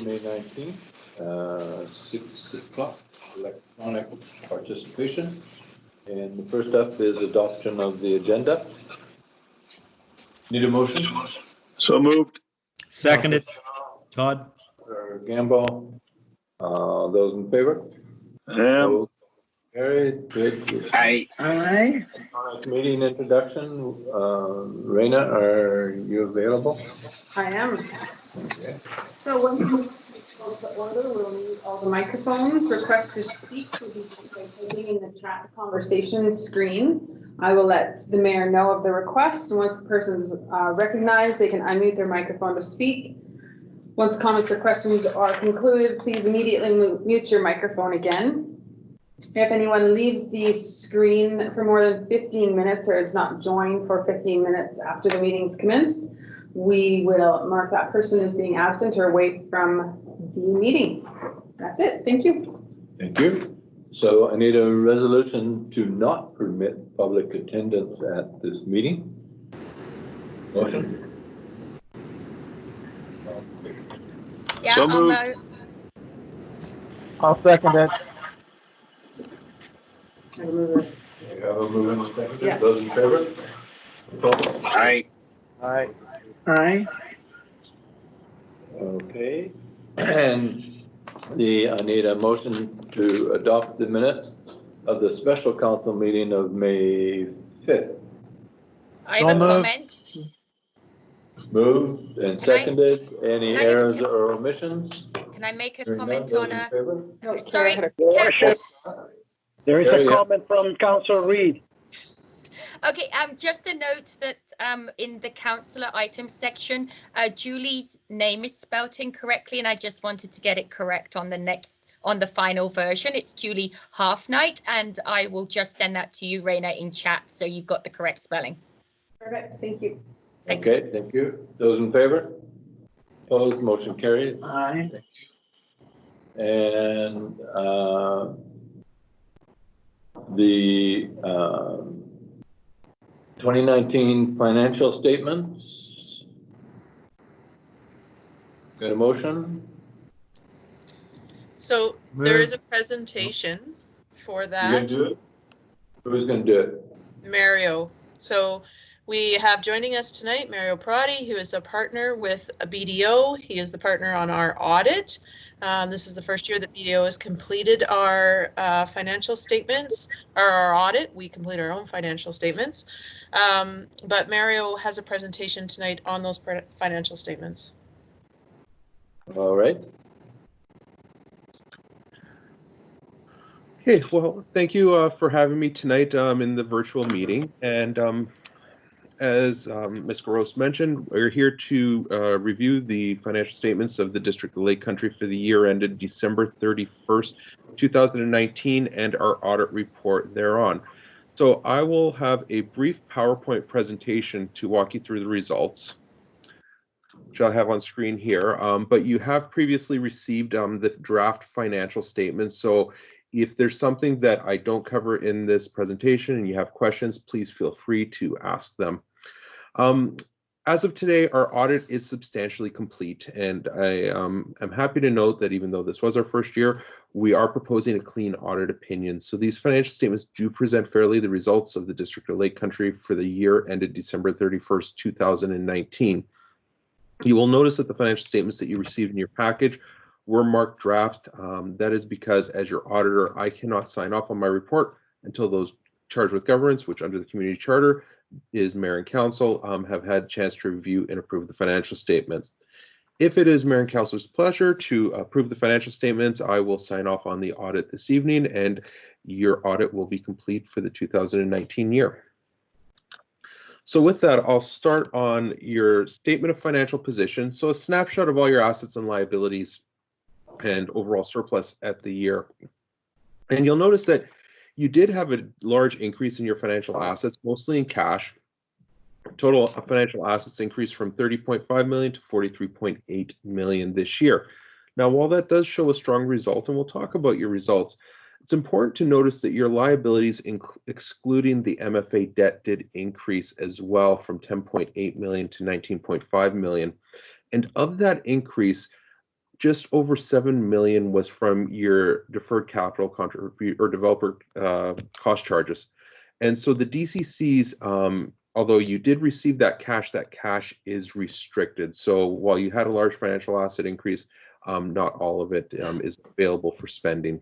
May 19th, 6 o'clock, electronic participation. And the first up is adoption of the agenda. Need a motion? So moved. Seconded. Todd. Gamble. Those in favor? Carried. Aye. Aye. Meeting introduction. Raina, are you available? I am. Okay. So when we call to order, we'll need all the microphones. Request to speak will be by typing in the chat conversation screen. I will let the mayor know of the request. Once the person's recognized, they can unmute their microphone to speak. Once comments or questions are concluded, please immediately mute your microphone again. If anyone leaves the screen for more than 15 minutes or is not joined for 15 minutes after the meeting's commenced, we will mark that person as being absent or away from the meeting. That's it. Thank you. Thank you. So I need a resolution to not permit public attendance at this meeting. Motion? Yeah, So moved. I'll second it. I will move it. We have a move and a second. Yeah. Those in favor? Aye. Aye. Aye. Okay. And I need a motion to adopt the minutes of the special council meeting of May 5th. I have a comment. Moved and seconded. Any errors or omissions? Can I make a Hearing none, comment those on in a? favor? Oh, Sorry. I had Your worship, there is Carry a on. comment from Councillor Reid. Okay, just a note that in the councillor items section, Julie's name is spelt incorrectly, and I just wanted to get it correct on the final version. It's Julie Halfnight, and I will just send that to you, Raina, in chat, so you've got the correct spelling. Perfect. Thank you. Thanks. Okay, thank you. Those in favor? Opposed, motion carries. Aye. And the 2019 financial statements. Got a motion? So there is a presentation for You gonna that, do it? Who's gonna do it? Mario. So we have joining us tonight, Mario Prati, who is a partner with a BDO. He is the partner on our audit. This is the first year that BDO has completed our financial statements, or our audit. We complete our own financial statements. But Mario has a presentation tonight on those financial statements. All right. Okay, well, thank you for having me tonight in the virtual meeting. And as Ms. Gross mentioned, we're here to review the financial statements of the District of Lake Country for the year ended December 31st, 2019, and our audit report thereon. So I will have a brief PowerPoint presentation to walk you through the results, which I have on screen here. But you have previously received the draft financial statements. So if there's something that I don't cover in this presentation and you have questions, please feel free to ask them. As of today, our audit is substantially complete, and I am happy to note that even though this was our first year, we are proposing a clean audit opinion. So these financial statements do present fairly the results of the District of Lake Country for the year ended December 31st, 2019. You will notice that the financial statements that you received in your package were marked draft. That is because as your auditor, I cannot sign off on my report until those charged with governance, which under the community charter is mayor and council, have had a chance to review and approve the financial statements. If it is mayor and council's pleasure to approve the financial statements, I will sign off on the audit this evening, and your audit will be complete for the 2019 year. So with that, I'll start on your statement of financial position. So a snapshot of all your assets and liabilities and overall surplus at the year. And you'll notice that you did have a large increase in your financial assets, mostly in cash. Total financial assets increased from 30.5 million to 43.8 million this year. Now, while that does show a strong result, and we'll talk about your results, it's important to notice that your liabilities, excluding the MFA debt, did increase as well from 10.8 million to 19.5 million. And of that increase, just over 7 million was from your deferred capital contribute or developer cost charges. And so the DCCs, although you did receive that cash is restricted. So while you had a large financial asset increase, not all of it is available for spending.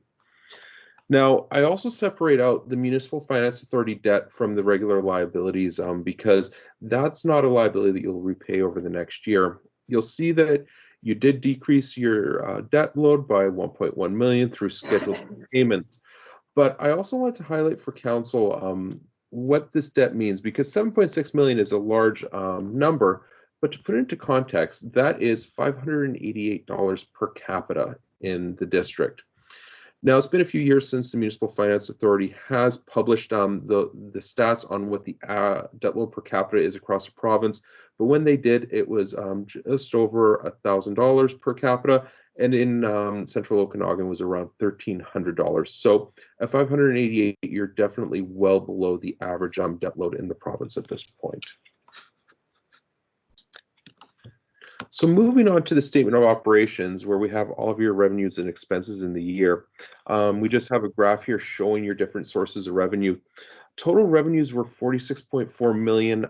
Now, I also separate out the Municipal Finance Authority debt from the regular liabilities because that's not a liability that you'll repay over the next year. You'll see that you did decrease your debt load by 1.1 million through scheduled payments. But I also want to highlight for council what this debt means, because 7.6 million is a large number, but to put it into context, that is $588 per capita in the district. Now, it's been a few years since the Municipal Finance Authority has published the stats on what the debt load per capita is across the province, but when they did, it was just over $1,000 per capita, and in Central Okanagan was around $1,300. So at 588, you're definitely well below the average debt load in the province at this point. So moving on to the statement of operations, where we have all of your revenues and expenses in the year. We just have a graph here showing your different sources of revenue. Total revenues were 46.4 million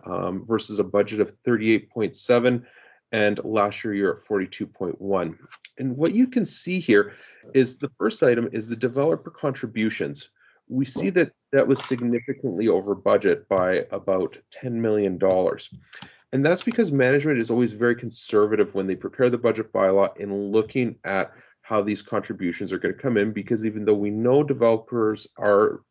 versus a budget of 38.7, and last year you're at 42.1. And what you can see here is the first item is the developer contributions. We see that that was significantly over budget by about $10 million. And that's because management is always very conservative when they prepare the budget bylaw in looking at how these contributions are going to come in, because even though we know developers are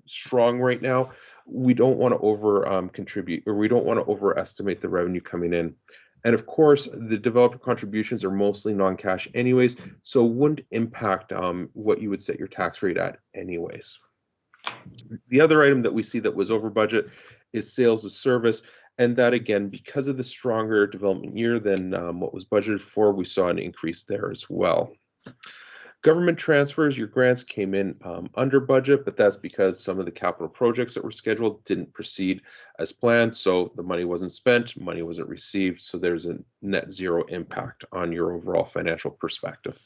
strong right now, we don't want to over contribute, or we don't want to overestimate the revenue coming in. And of course, the developer contributions are mostly non-cash anyways, so wouldn't impact what you would set your tax rate at anyways. The other item that we see that was over budget is sales of service. And that, again, because of the stronger development year than what was budgeted for, we saw an increase there as well. Government transfers, your grants came in under budget, but that's because some of the capital projects that were scheduled didn't proceed as planned. So the money wasn't spent, money wasn't received. So there's a net zero impact on your overall financial perspective.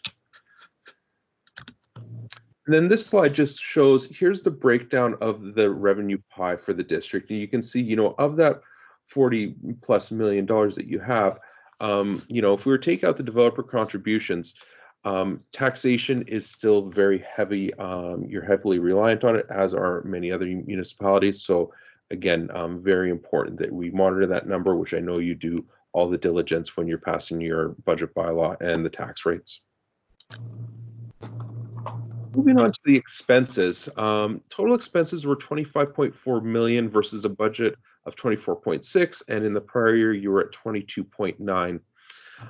And then this slide just shows, here's the breakdown of the revenue pie for the district. And you can see, of that $40+ million that you have, if we were to take out the developer contributions, taxation is still very heavy. You're heavily reliant on it, as are many other municipalities. So again, very important that we monitor that number, which I know you do all the diligence when you're passing your budget bylaw and the tax rates. Moving on to the expenses, total expenses were 25.4 million versus a budget of 24.6, and in the prior year you were at 22.9.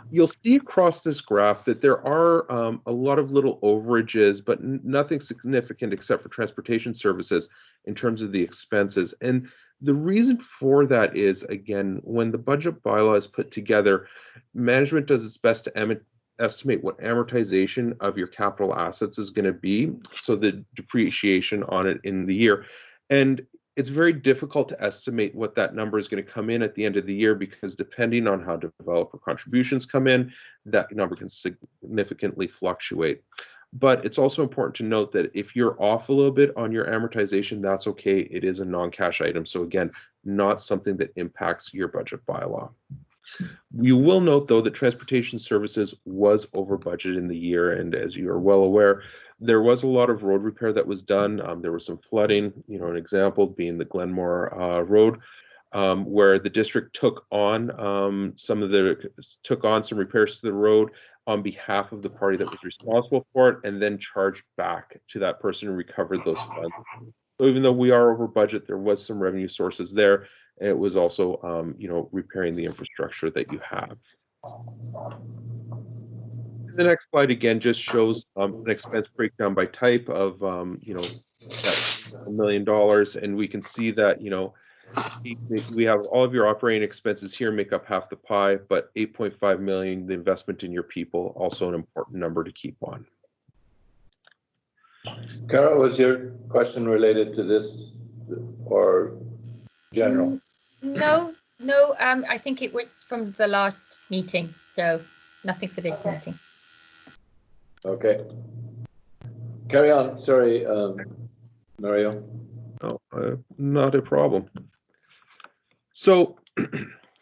You'll see across this graph that there are a lot of little overages, but nothing significant except for transportation services in terms of the expenses. And the reason for that is, again, when the budget bylaw is put together, management does its best to estimate what amortization of your capital assets is going to be, so the depreciation on it in the year. And it's very difficult to estimate what that number is going to come in at the end of the year, because depending on how developer contributions come in, that number can significantly fluctuate. But it's also important to note that if you're off a little bit on your amortization, that's okay. It is a non-cash item. So again, not something that impacts your budget bylaw. You will note, though, that transportation services was over budget in the year, and as you are well aware, there was a lot of road repair that was done. There was some flooding, an example being the Glenmore Road, where the district took on some repairs to the road on behalf of the party that was responsible for it, and then charged back to that person who recovered those funds. So even though we are over budget, there was some revenue sources there. And it was also, repairing the infrastructure that you have. The next slide again just shows an expense breakdown by type of, that $1 million, and we can see that, we have all of your operating expenses here make up half the pie, but 8.5 million, the investment in your people, also an important number to keep on. Carol, was your question related to this or general? No, I think it was from the last meeting, so nothing for this meeting. Okay. Carry on, sorry, Mario. Oh, not a problem. So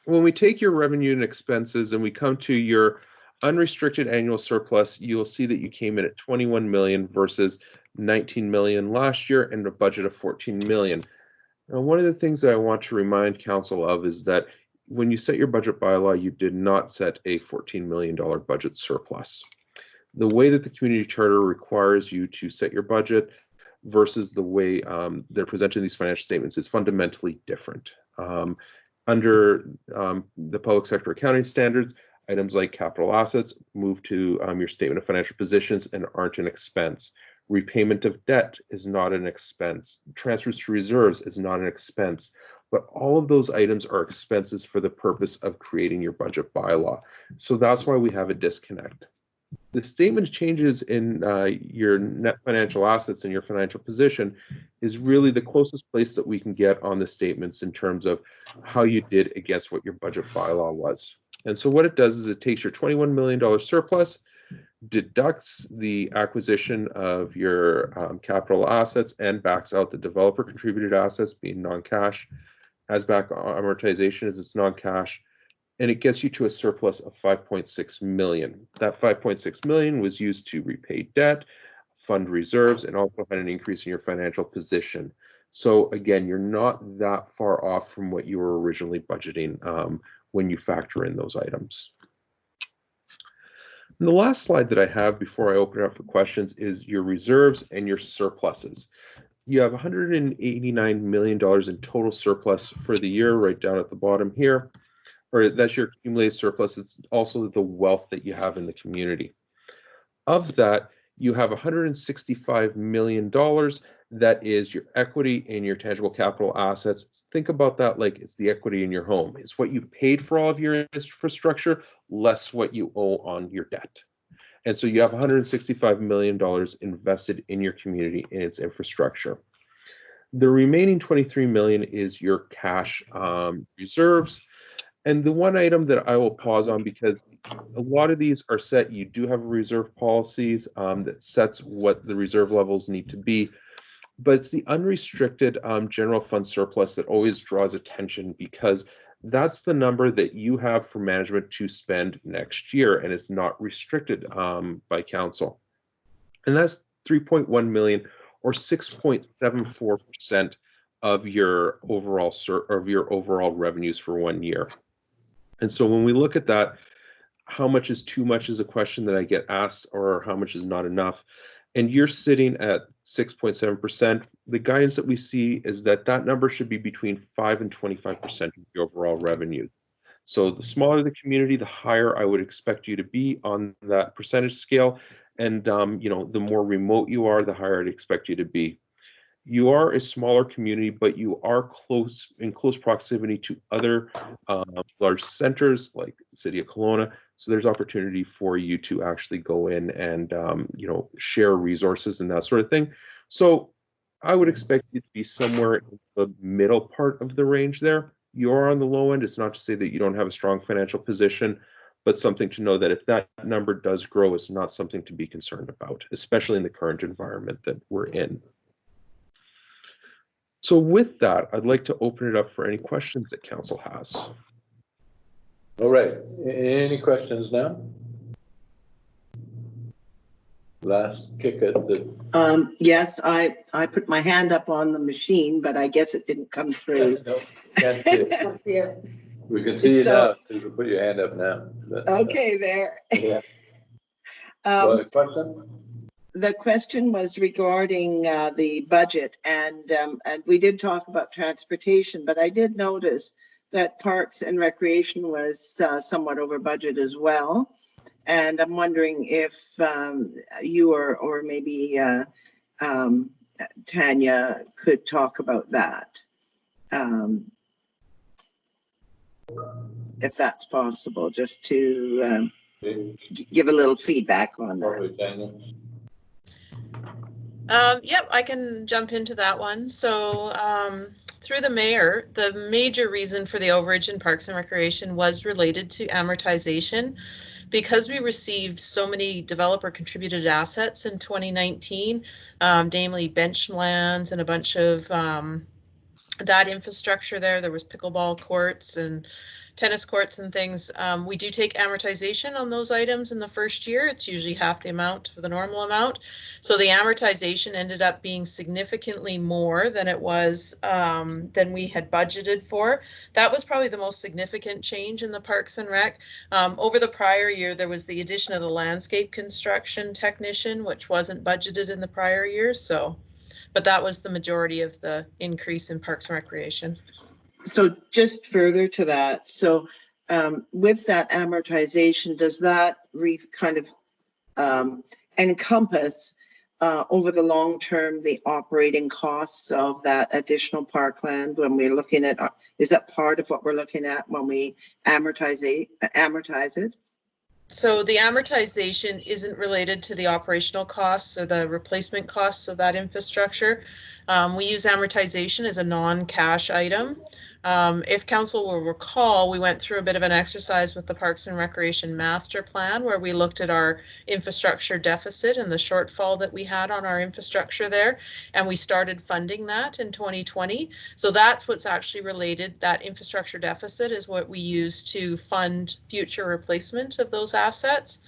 when we take your revenue and expenses and we come to your unrestricted annual surplus, you'll see that you came in at 21 million versus 19 million last year and a budget of 14 million. Now, one of the things that I want to remind council of is that when you set your budget bylaw, you did not set a $14 million budget surplus. The way that the community charter requires you to set your budget versus the way they're presenting these financial statements is fundamentally different. Under the public sector accounting standards, items like capital assets move to your statement of financial positions and aren't an expense. Repayment of debt is not an expense. Transfers to reserves is not an expense. But all of those items are expenses for the purpose of creating your budget bylaw. So that's why we have a disconnect. The statement changes in your net financial assets and your financial position is really the closest place that we can get on the statements in terms of how you did against what your budget bylaw was. And so what it does is it takes your $21 million surplus, deducts the acquisition of your capital assets, and backs out the developer contributed assets being non-cash, adds back amortization as it's non-cash, and it gets you to a surplus of 5.6 million. That 5.6 million was used to repay debt, fund reserves, and also had an increase in your financial position. So again, you're not that far off from what you were originally budgeting when you factor in those items. And the last slide that I have before I open it up for questions is your reserves and your surpluses. You have $189 million in total surplus for the year, right down at the bottom here, or that's your accumulated surplus. It's also the wealth that you have in the community. Of that, you have $165 million that is your equity in your tangible capital assets. Think about that like it's the equity in your home. It's what you paid for all of your infrastructure, less what you owe on your debt. And so you have $165 million invested in your community in its infrastructure. The remaining 23 million is your cash reserves. And the one item that I will pause on, because a lot of these are set, you do have reserve policies that sets what the reserve levels need to be, but it's the unrestricted general fund surplus that always draws attention, because that's the number that you have for management to spend next year, and it's not restricted by council. And that's 3.1 million, or 6.74% of your overall revenues for 1 year. And so when we look at that, how much is too much is a question that I get asked, or how much is not enough. And you're sitting at 6.7%. The guidance that we see is that that number should be between 5 and 25% of the overall revenue. So the smaller the community, the higher I would expect you to be on that percentage scale. And the more remote you are, the higher I'd expect you to be. You are a smaller community, but you are in close proximity to other large centers like the city of Kelowna. So there's opportunity for you to actually go in and share resources and that sort of thing. So I would expect you to be somewhere in the middle part of the range there. You are on the low end. It's not to say that you don't have a strong financial position, but something to know that if that number does grow, it's not something to be concerned about, especially in the current environment that we're in. So with that, I'd like to open it up for any questions that council has. All right, any questions now? Last kick at the... Yes, I put my hand up on the machine, but I guess it didn't come through. No, can't see it. We can see you now. You can put your hand up now. But, okay, there. Yeah. Question? The question was regarding the budget, and we did talk about transportation, but I did notice that Parks and Recreation was somewhat over budget as well. And I'm wondering if you or maybe Tanya could talk about that, if that's possible, just to give a little feedback on that. Yep, I can jump into that one. So through the mayor, the major reason for the overage in Parks and Recreation was related to amortization. because we received so many developer contributed assets in 2019, namely bench lands and a bunch of that infrastructure there was pickleball courts and tennis courts and things. We do take amortization on those items in the first year. It's usually half the amount for the normal amount. So the amortization ended up being significantly more than it was than we had budgeted for. That was probably the most significant change in the Parks and Rec. Over the prior year, there was the addition of the landscape construction technician, which wasn't budgeted in the prior years. So, but that was the majority of the increase in Parks and Recreation. So just further to that, so with that amortization, does that kind of encompass over the long term the operating costs of that additional parkland when we're looking at, is that part of what we're looking at when we amortize it? So the amortization isn't related to the operational costs or the replacement costs of that infrastructure. We use amortization as a non-cash item. If council will recall, we went through a bit of an exercise with the Parks and Recreation Master Plan where we looked at our infrastructure deficit and the shortfall that we had on our infrastructure there, and we started funding that in 2020. So that's what's actually related. That infrastructure deficit is what we use to fund future replacement of those assets.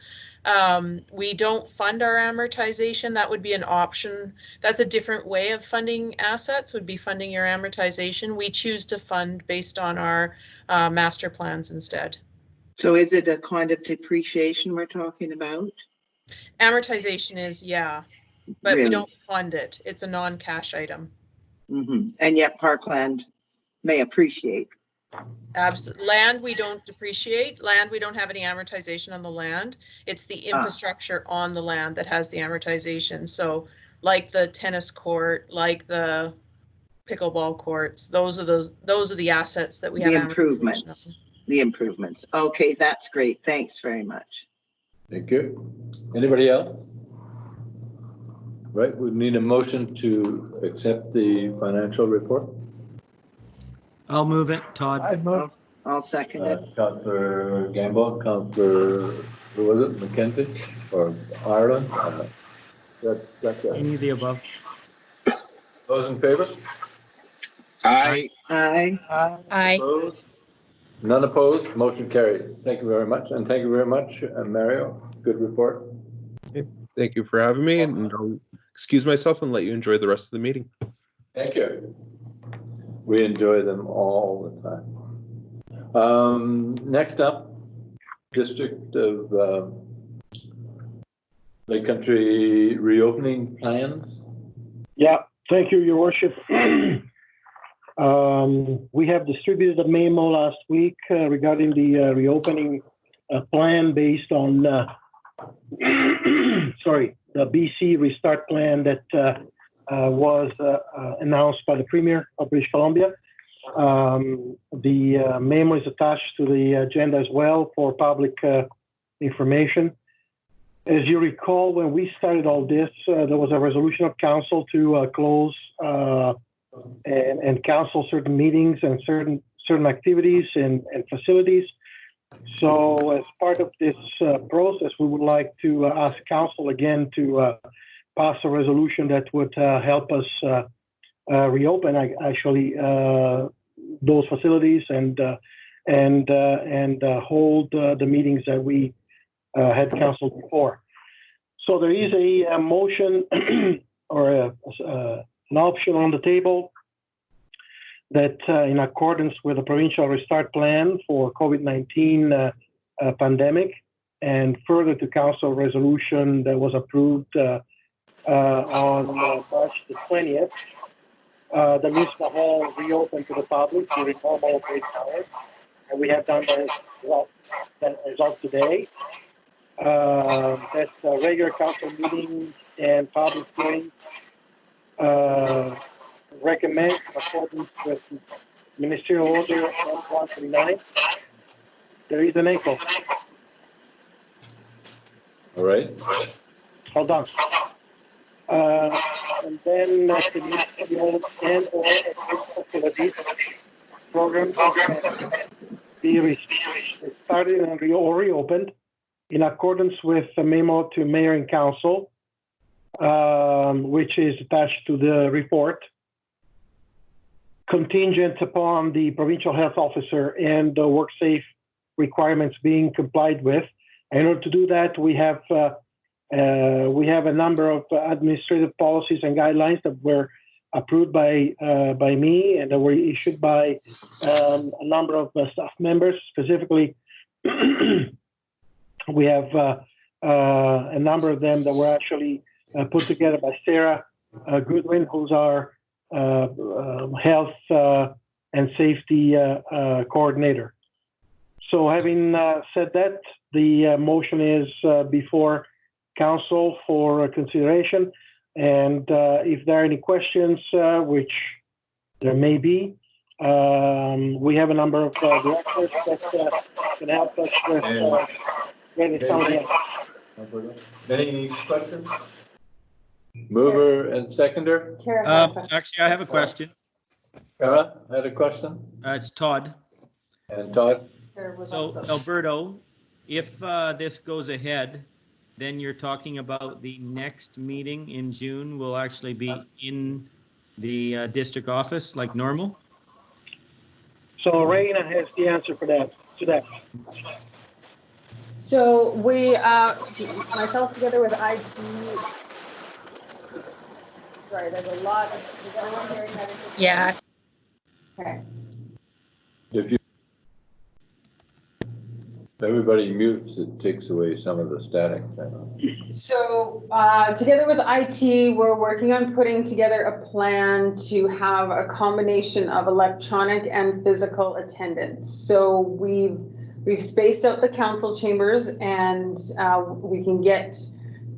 We don't fund our amortization. That would be an option. That's a different way of funding assets, would be funding your amortization. We choose to fund based on our master plans instead. So is it a kind of depreciation we're talking about? Amortization is, yeah, but Really? we don't fund it. It's a non-cash item. Mm-hmm. And yet parkland may appreciate. Absolutely. Land, we don't depreciate. Land, we don't have any amortization on the land. It's the infrastructure on the land that has the amortization. So like the tennis court, like the pickleball courts, those are the assets that we have. The improvements. Okay, that's great. Thanks very much. Thank you. Anybody else? Right, we need a motion to accept the financial report. I'll move it, Todd. I'll second it. Councillor Gamble, Councillor, who was it, McKenzie or Ireland? That's it. Any of the above. Those in favor? Aye. Aye. Aye. Opposed? None opposed, motion carried. Thank you very much, and thank you very much, Mario. Good report. Thank you for having me, and I'll excuse myself and let you enjoy the rest of the meeting. Thank you. We enjoy them all the time. Next up, District of Lake Country reopening plans. Yeah, thank you, Your Worship. We have distributed a memo last week regarding the reopening plan based on, the BC restart plan that was announced by the Premier of British Columbia. The memo is attached to the agenda as well for public information. As you recall, when we started all this, there was a resolution of council to close and cancel certain meetings and certain activities and facilities. So as part of this process, we would like to ask council again to pass a resolution that would help us reopen actually those facilities and hold the meetings that we had canceled before. So there is a motion or an option on the table that in accordance with the provincial restart plan for COVID-19 pandemic and further to council resolution that was approved on March the 20th, the municipal hall reopened to the public during normal operating hours, and we have done that result today. That's a regular council meeting and public hearing. Recommend in accordance with Ministerial Order 139. There is an echo. All right. Hold on. And then the municipal and or facilities program be restarted and reopened in accordance with the memo to mayor and council, which is attached to the report, contingent upon the provincial health officer and the WorkSafe requirements being complied with. In order to do that, we have a number of administrative policies and guidelines that were approved by me and that were issued by a number of staff members. Specifically, we have a number of them that were actually put together by Sarah Goodwin, who's our health and safety coordinator. So having said that, the motion is before council for consideration. And if there are any questions, which there may be, we have a number of directors that can help us with getting something. Any questions? Mover and seconder? Actually, I have a question. Kara had a question? It's Todd. And Todd? So, Alberto, if this goes ahead, then you're talking about the next meeting in June will actually be in the district office like normal? So Raina has the answer for that. So we, myself together with IT, sorry, there's a lot of, is everyone hearing that? Yeah. Okay. If you everybody mutes, it takes away some of the static. So together with IT, we're working on putting together a plan to have a combination of electronic and physical attendance. So we've spaced out the council chambers, and we can get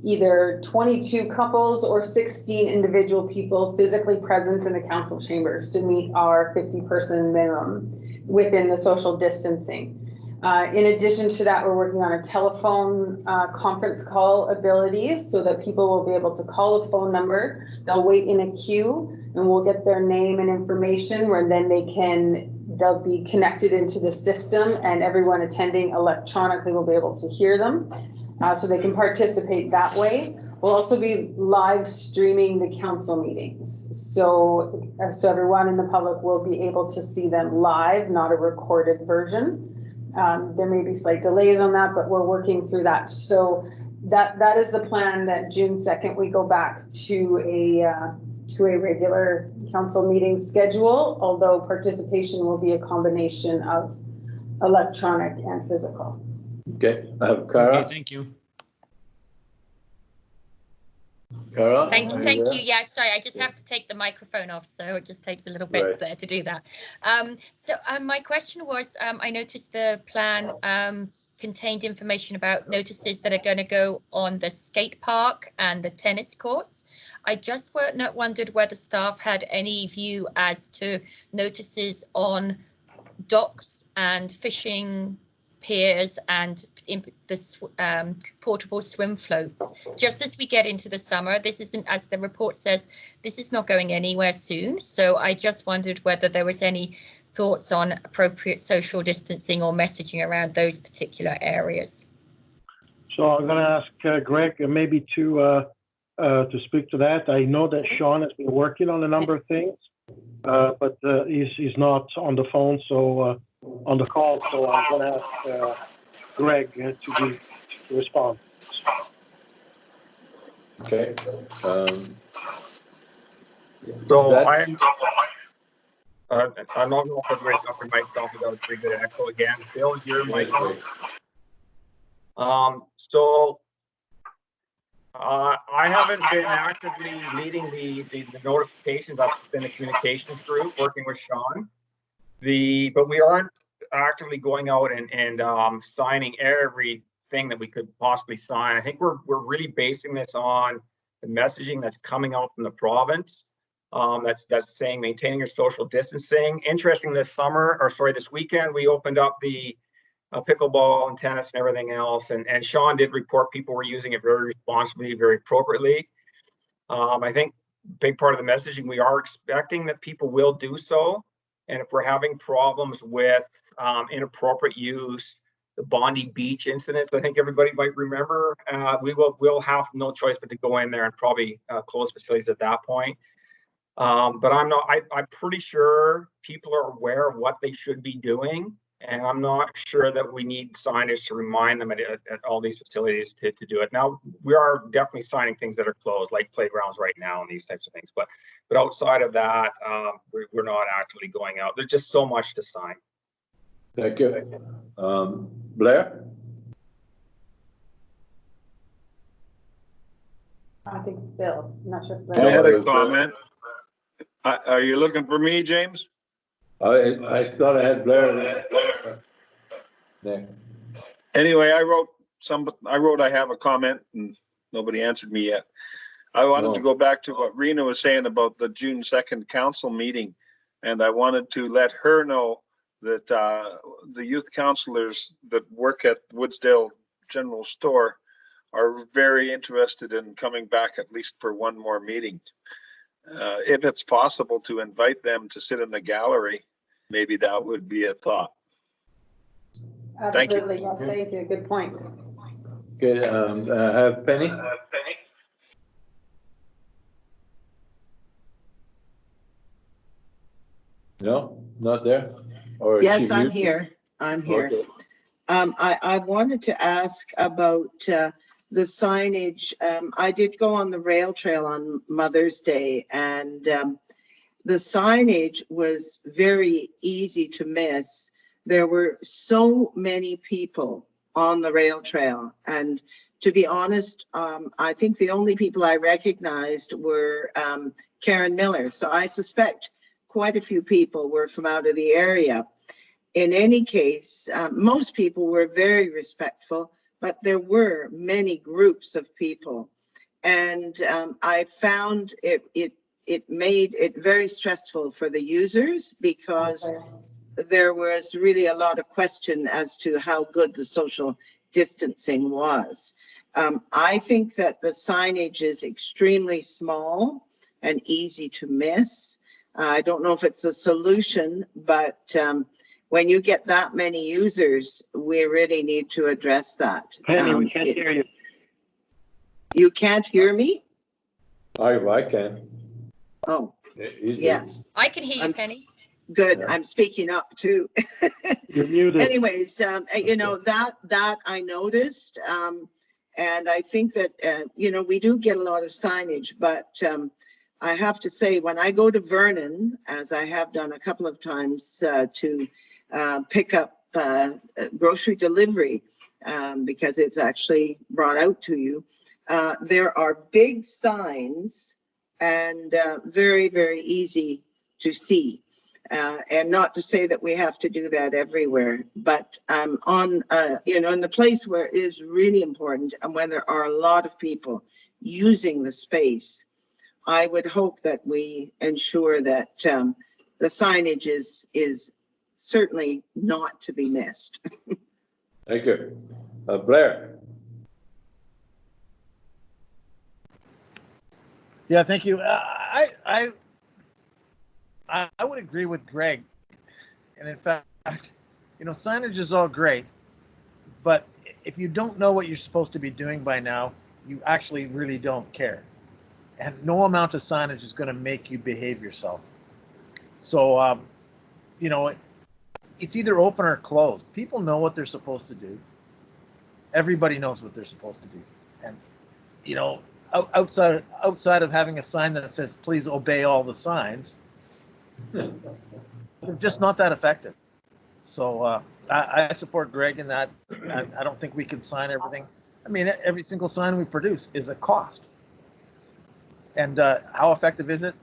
either 22 couples or 16 individual people physically present in the council chambers to meet our 50-person minimum within the social distancing. In addition to that, we're working on a telephone conference call ability so that people will be able to call a phone number. They'll wait in a queue and we'll get their name and information where then they'll be connected into the system, and everyone attending electronically will be able to hear them so they can participate that way. We'll also be live streaming the council meetings. So everyone in the public will be able to see them live, not a recorded version. There may be slight delays on that, but we're working through that. So that is the plan, that June 2nd, we go back to a regular council meeting schedule, although participation will be a combination of electronic and physical. Okay, I have Kara. Okay, thank you. Kara? Thank you. Yeah, sorry, I just have to take the microphone off, so it just takes a little bit there to do that. My question was, I noticed the plan contained information about notices that are going to go on the skate park and the tennis courts. I just wondered whether staff had any view as to notices on docks and fishing piers and in the portable swim floats. Just as we get into the summer, this isn't, as the report says, this is not going anywhere soon. So I just wondered whether there was any thoughts on appropriate social distancing or messaging around those particular areas. So I'm going to ask Greg maybe to speak to that. I know that Sean has been working on a number of things, but he's not on the phone, so on the call. So I'm going to ask Greg to respond. Okay. So I'm not going to put myself in myself without a pretty good echo again. Bill, is your mic on? I haven't been actively leading the notifications. I've been a communications group working with Sean. But we aren't actively going out and signing everything that we could possibly sign. I think we're really basing this on the messaging that's coming out from the province. That's saying maintaining your social distancing. Interesting, this weekend we opened up the pickleball and tennis and everything else, and Sean did report people were using it very responsibly, very appropriately. I think big part of the messaging, we are expecting that people will do so, and if we're having problems with inappropriate use, Bondi Beach incidents, I think everybody might remember. We'll have no choice but to go in there and probably close facilities at that point. But I'm pretty sure people are aware of what they should be doing. And I'm not sure that we need signage to remind them at all these facilities to do it. Now, we are definitely signing things that are closed, like playgrounds right now and these types of things. But outside of that, we're not actually going out. There's just so much to sign. Thank you. Blair? I think Bill, I'm not sure. If I Bill- had a comment. Are you looking for me, James? I thought I had Blair. Nick. Anyway, I wrote I have a comment and nobody answered me yet. I wanted to go back to what Rena was saying about the June 2nd council meeting. And I wanted to let her know that the youth counselors that work at Woodsdale General Store are very interested in coming back at least for one more meeting. If it's possible to invite them to sit in the gallery, maybe that would be a thought. Absolutely, yes, thank you, good point. Okay, I have Penny. No, not there? Or is Yes, she I'm muted? here. I'm here. Okay. I wanted to ask about the signage. I did go on the rail trail on Mother's Day, and the signage was very easy to miss. There were so many people on the rail trail, and to be honest, I think the only people I recognized were Karen Miller. So I suspect quite a few people were from out of the area. In any case, most people were very respectful, but there were many groups of people. And I found it made it very stressful for the users because there was really a lot of question as to how good the social distancing was. I think that the signage is extremely small and easy to miss. I don't know if it's a solution, but when you get that many users, we really need to address that. Penny, we can't hear you. You can't hear me? I can. Oh, Easy. yes. I can hear you, Penny. Good. Yeah. I'm speaking up too. You're muted. Anyways, you know, that I noticed. And I think that, you know, we do get a lot of signage, but I have to say, when I go to Vernon, as I have done a couple of times to pick up grocery delivery, because it's actually brought out to you, there are big signs and very, very easy to see. And not to say that we have to do that everywhere, but on, you know, in the place where it is really important and when there are a lot of people using the space, I would hope that we ensure that the signage is certainly not to be missed. Thank you. Blair? Yeah, thank you. I would agree with Greg. And in fact, you know, signage is all great, but if you don't know what you're supposed to be doing by now, you actually really don't care. And no amount of signage is going to make you behave yourself. So, you know, it's either open or closed. People know what they're supposed to do. Everybody knows what they're supposed to do. And, you know, outside of having a sign that says, please obey all the signs, they're just not that effective. So I support Greg in that. I don't think we can sign everything. I mean, every single sign we produce is a cost. And how effective is it?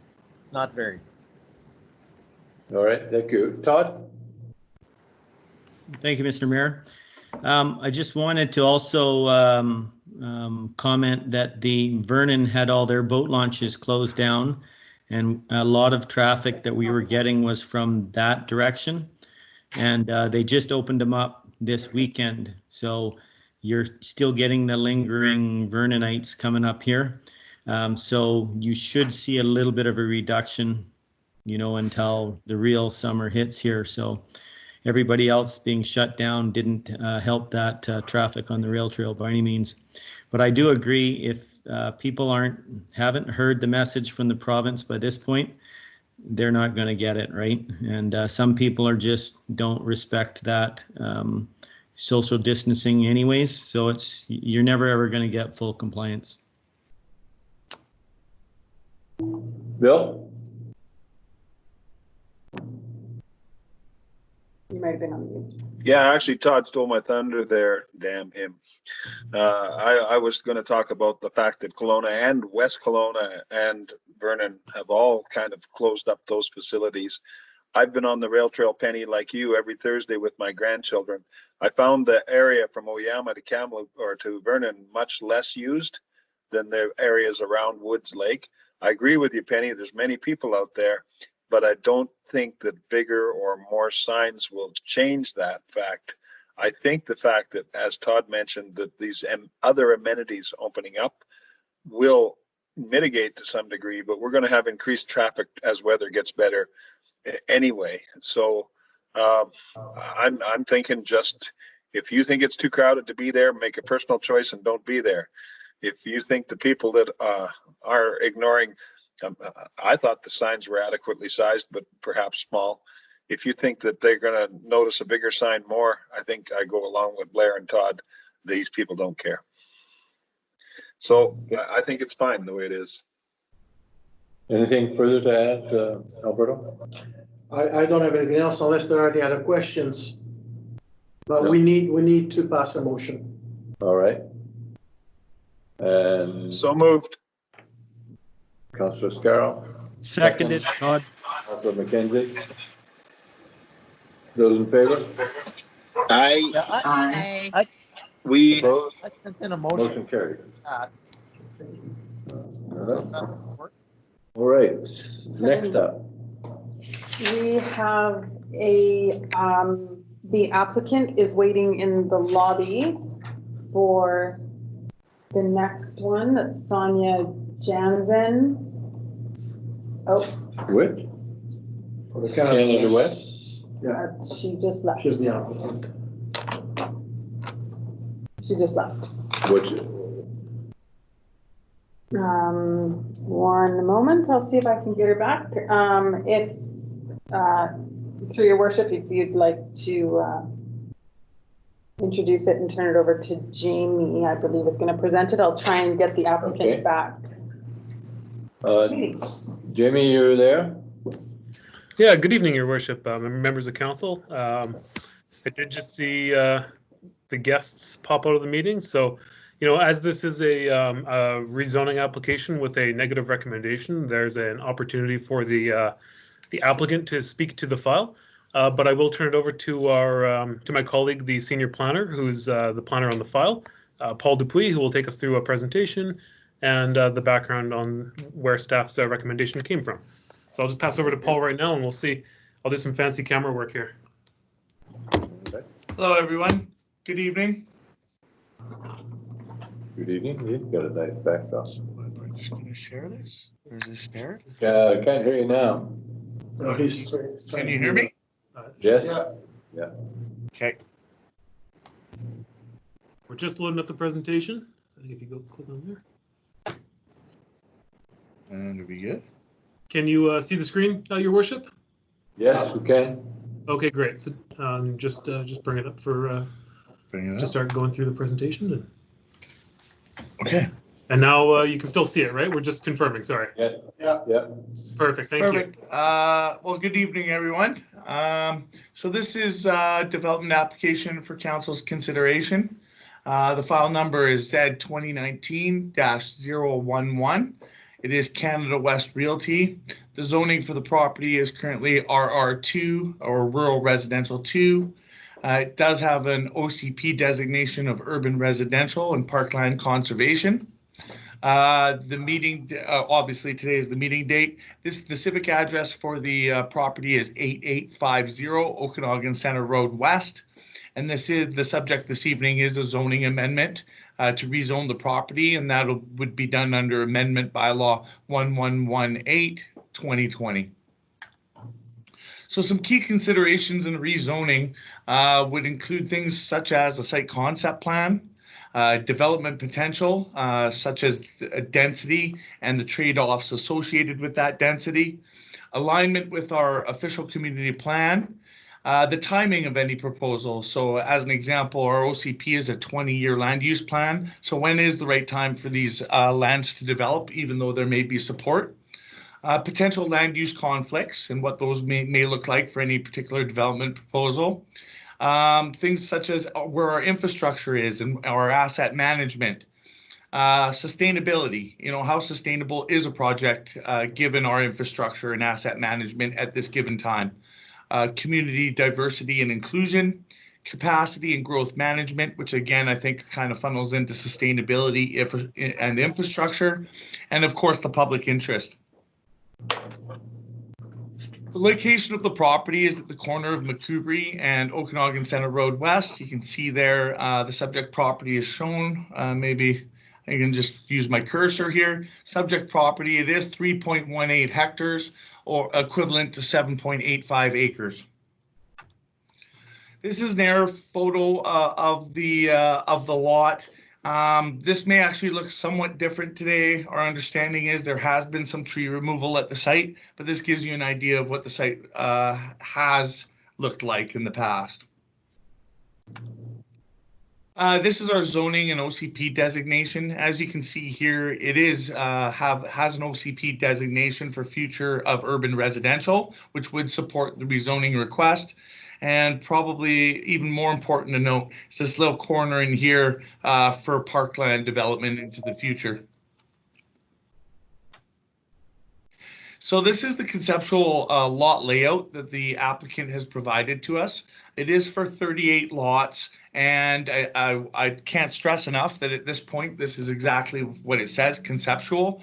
Not very. All right, thank you. Todd? Thank you, Mr. Mayor. I just wanted to also comment that the Vernon had all their boat launches closed down, and a lot of traffic that we were getting was from that direction. And they just opened them up this weekend. So you're still getting the lingering Vernonites coming up here. So you should see a little bit of a reduction, you know, until the real summer hits here. So everybody else being shut down didn't help that traffic on the rail trail by any means. But I do agree, if people haven't heard the message from the province by this point, they're not going to get it, right? And some people don't respect that social distancing anyways. So you're never ever going to get full compliance. Bill? You might have been on mute. Yeah, actually, Todd stole my thunder there. Damn him. I was going to talk about the fact that Kelowna and West Kelowna and Vernon have all kind of closed up those facilities. I've been on the rail trail, Penny, like you, every Thursday with my grandchildren. I found the area from Oyama to Kamloops or to Vernon much less used than the areas around Woods Lake. I agree with you, Penny. There's many people out there, but I don't think that bigger or more signs will change that fact. I think the fact that, as Todd mentioned, that these other amenities opening up will mitigate to some degree, but we're going to have increased traffic as weather gets better anyway. So I'm thinking, just if you think it's too crowded to be there, make a personal choice and don't be there. If you think the people that are ignoring, I thought the signs were adequately sized, but perhaps small. If you think that they're going to notice a bigger sign more, I think I go along with Blair and Todd. These people don't care. So I think it's fine the way it is. Anything further to add, Alberto? I don't have anything else unless there are any other questions. But no. we need to pass a motion. All right. And so moved. Councillor Scarrow. Seconded, Todd. Councillor McKenzie. Those in favor? Aye. We opposed? I sent in a motion. Motion carried. All right. Next up. We have the applicant is waiting in the lobby for the next one. That's Sonia Jansen. Oh. Which? For the Canada West? Yeah. She just left. She's the applicant. She just left. Which? One moment. I'll see if I can get her back. If through your worship, if you'd like to introduce it and turn it over to Jamie, I believe is going to present it. I'll try and get the applicant back. Jamie, you're there? Yeah, good evening, Your Worship, members of council. I did just see the guests pop out of the meeting. So, you know, as this is a rezoning application with a negative recommendation, there's an opportunity for the applicant to speak to the file. But I will turn it over to to my colleague, the senior planner, who's the planner on the file, Paul Dupuis, who will take us through a presentation and the background on where staff's recommendation came from. So I'll just pass over to Paul right now, and we'll see. I'll do some fancy camera work here. Hello, everyone. Good evening. Good evening. You've got a nice backdrop. I'm just going to share this. Or is this there? I can't hear you now. Oh, Can you hear me? Yes. Yeah. Okay. We're just loading up the presentation. I think if you go click on there. And are we good? Can you see the screen, Your Worship? Yes, we can. Okay, great. So just bring it up for to start going through the presentation. Okay. And now you can still see it, right? We're just confirming. Sorry. Yeah. Perfect. Thank you. Well, good evening, everyone. So this is development application for council's consideration. The file number is Z2019-011. It is Canada West Realty. The zoning for the property is currently RR2 or Rural Residential 2. It does have an OCP designation of urban residential and parkland conservation. The meeting, obviously today is the meeting date. The civic address for the property is 8850 Okanagan Center Road West. And this is the subject this evening is a zoning amendment to rezone the property, and that would be done under Amendment Bylaw 1118/2020. So some key considerations in rezoning would include things such as a site concept plan, development potential, such as density and the trade-offs associated with that density, alignment with our official community plan, the timing of any proposal. So as an example, our OCP is a 20-year land use plan. So when is the right time for these lands to develop, even though there may be support? Potential land use conflicts and what those may look like for any particular development proposal. Things such as where our infrastructure is and our asset management. Sustainability, how sustainable is a project given our infrastructure and asset management at this given time. Community diversity and inclusion, capacity and growth management, which again, I think kind of funnels into sustainability and infrastructure, and of course, the public interest. The location of the property is at the corner of Macubra and Okanagan Centre Road West. You can see there the subject property is shown. Maybe I can just use my cursor here. Subject property, it is 3.18 hectares or equivalent to 7.85 acres. This is an air photo of the lot. This may actually look somewhat different today. Our understanding is there has been some tree removal at the site, but this gives you an idea of what the site has looked like in the past. This is our zoning and OCP designation. As you can see here, it has an OCP designation for future of urban residential, which would support the rezoning request. And probably even more important to note is this little corner in here for parkland development into the future. So this is the conceptual lot layout that the applicant has provided to us. It is for 38 lots, and I can't stress enough that at this point, this is exactly what it says, conceptual.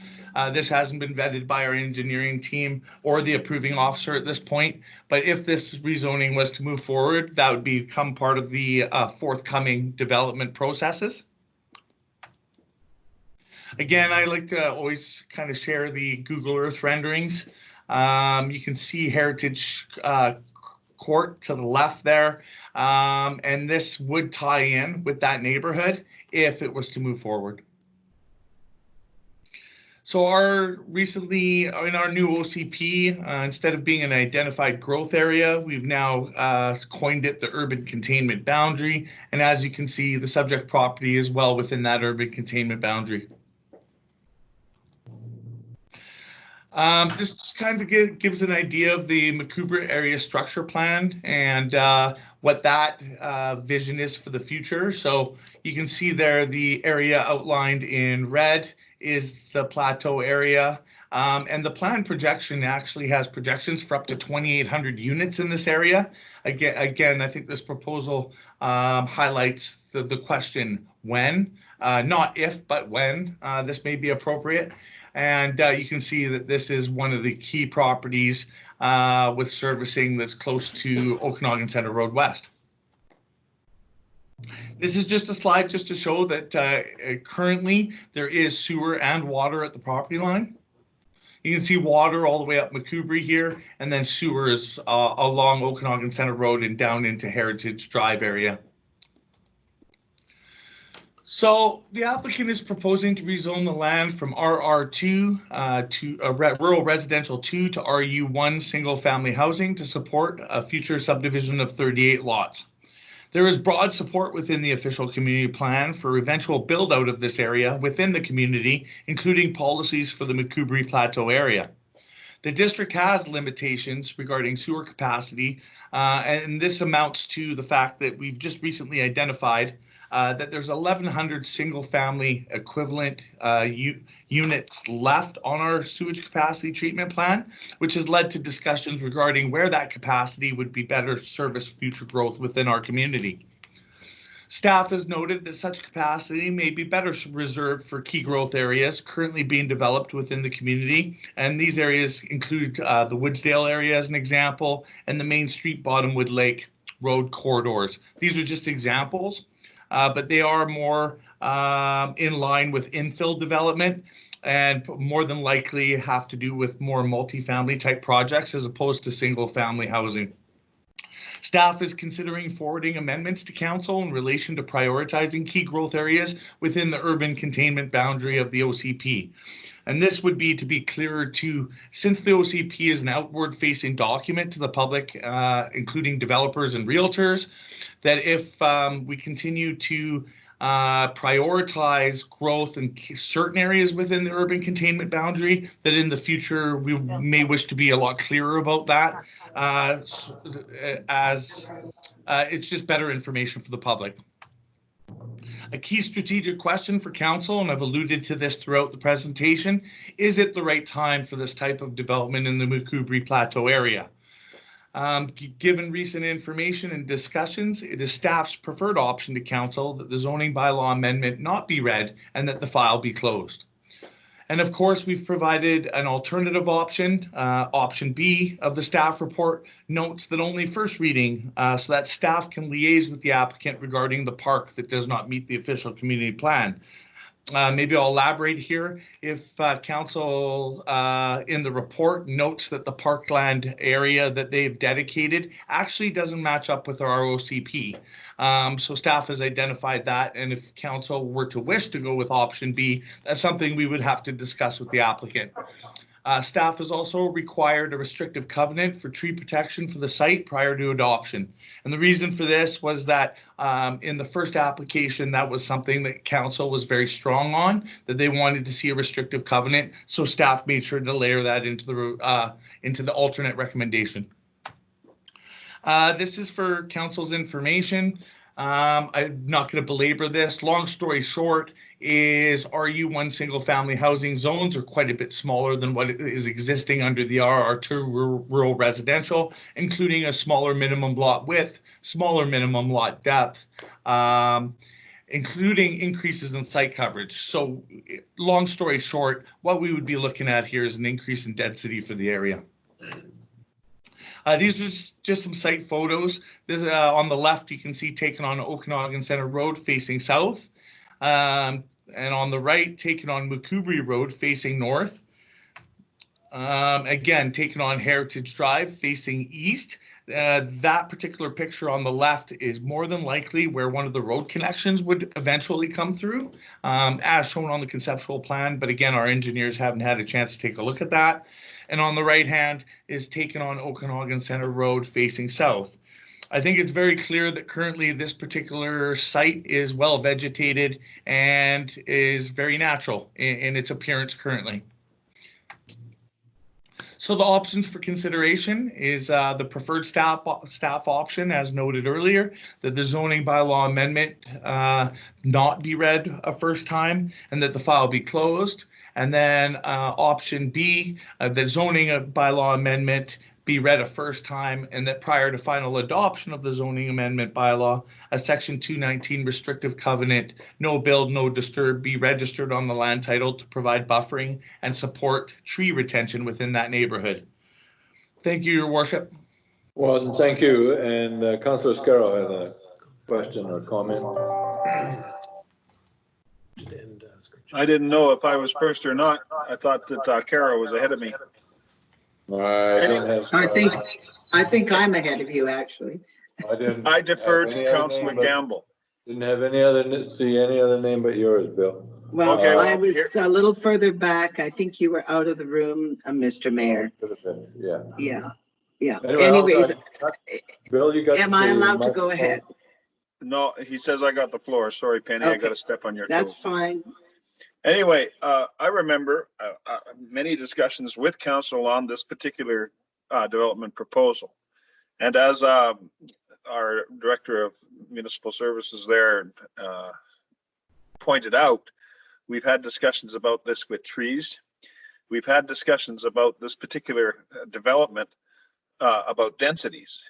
This hasn't been vetted by our engineering team or the approving officer at this point, but if this rezoning was to move forward, that would become part of the forthcoming development processes. Again, I like to always kind of share the Google Earth renderings. You can see Heritage Court to the left there, and this would tie in with that neighborhood if it was to move forward. So recently in our new OCP, instead of being an identified growth area, we've now coined it the urban containment boundary. And as you can see, the subject property is well within that urban containment boundary. This just kind of gives an idea of the Macubra area structure plan and what that vision is for the future. So you can see there the area outlined in red is the plateau area. And the plan projection actually has projections for up to 2,800 units in this area. Again, I think this proposal highlights the question when, not if, but when this may be appropriate. And you can see that this is one of the key properties with servicing that's close to Okanagan Centre Road West. This is just a slide just to show that currently there is sewer and water at the property line. You can see water all the way up Macubra here, and then sewer is along Okanagan Centre Road and down into Heritage Drive area. So the applicant is proposing to rezone the land from RR2 to Rural Residential 2 to RU1 Single Family Housing to support a future subdivision of 38 lots. There is broad support within the official community plan for eventual build out of this area within the community, including policies for the Macubra Plateau area. The district has limitations regarding sewer capacity, and this amounts to the fact that we've just recently identified that there's 1,100 single-family equivalent units left on our sewage capacity treatment plan, which has led to discussions regarding where that capacity would be better service future growth within our community. Staff has noted that such capacity may be better reserved for key growth areas currently being developed within the community, and these areas include the Woodsdale area as an example, and the Main Street Bottomwood Lake Road corridors. These are just examples. But they are more in line with infill development, and more than likely have to do with more multifamily type projects as opposed to single family housing. Staff is considering forwarding amendments to council in relation to prioritizing key growth areas within the urban containment boundary of the OCP. And this would be to be clearer to, since the OCP is an outward facing document to the public, including developers and realtors, that if we continue to prioritize growth in certain areas within the urban containment boundary, that in the future we may wish to be a lot clearer about that, as it's just better information for the public. A key strategic question for council, and I've alluded to this throughout the presentation, is it the right time for this type of development in the Macubra Plateau area? Given recent information and discussions, it is staff's preferred option to council that the zoning bylaw amendment not be read and that the file be closed. And of course, we've provided an alternative option. Option B of the staff report notes that only first reading, so that staff can liaise with the applicant regarding the park that does not meet the official community plan. Maybe I'll elaborate here. If council in the report notes that the parkland area that they've dedicated actually doesn't match up with our OCP. So staff has identified that, and if council were to wish to go with option B, that's something we would have to discuss with the applicant. Staff has also required a restrictive covenant for tree protection for the site prior to adoption. And the reason for this was that in the first application, that was something that council was very strong on, that they wanted to see a restrictive covenant. So staff made sure to layer that into the alternate recommendation. This is for council's information. I'm not going to belabor this. Long story short is RU1 single family housing zones are quite a bit smaller than what is existing under the RR2 rural residential, including a smaller minimum lot width, smaller minimum lot depth, including increases in site coverage. So long story short, what we would be looking at here is an increase in density for the area. These are just some site photos. This, on the left, you can see taken on Okanagan Center Road facing south. And on the right, taken on Macubra Road facing north. Again, taken on Heritage Drive facing east. That particular picture on the left is more than likely where one of the road connections would eventually come through, as shown on the conceptual plan. But again, our engineers haven't had a chance to take a look at that. And on the right hand is taken on Okanagan Center Road facing south. I think it's very clear that currently this particular site is well vegetated and is very natural in its appearance currently. So the options for consideration is the preferred staff option, as noted earlier, that the zoning bylaw amendment not be read a first time and that the file be closed. And then option B, the zoning bylaw amendment be read a first time and that prior to final adoption of the zoning amendment bylaw, a section 219 restrictive covenant, no build, no disturb, be registered on the land title to provide buffering and support tree retention within that neighborhood. Thank you, Your Worship. Well, thank you. And Councillor Scarrow had a question or comment. I didn't know if I was first or not. I thought that Kara was ahead of me. I think I'm ahead of you, actually. I deferred to Councillor Gamble. Didn't have any other name but yours, Bill. Well, okay, I was a little further back. I think you were out of the room, Mr. Mayor. Yeah. Anyway, anyways, Bill, you got. Am I allowed to go ahead? No, he says I got the floor. Sorry, Penny, okay. I got to step on your toes. That's fine. Anyway, I remember many discussions with council on this particular development proposal. And as our Director of Municipal Services there pointed out, we've had discussions about this with trees. We've had discussions about this particular development about densities.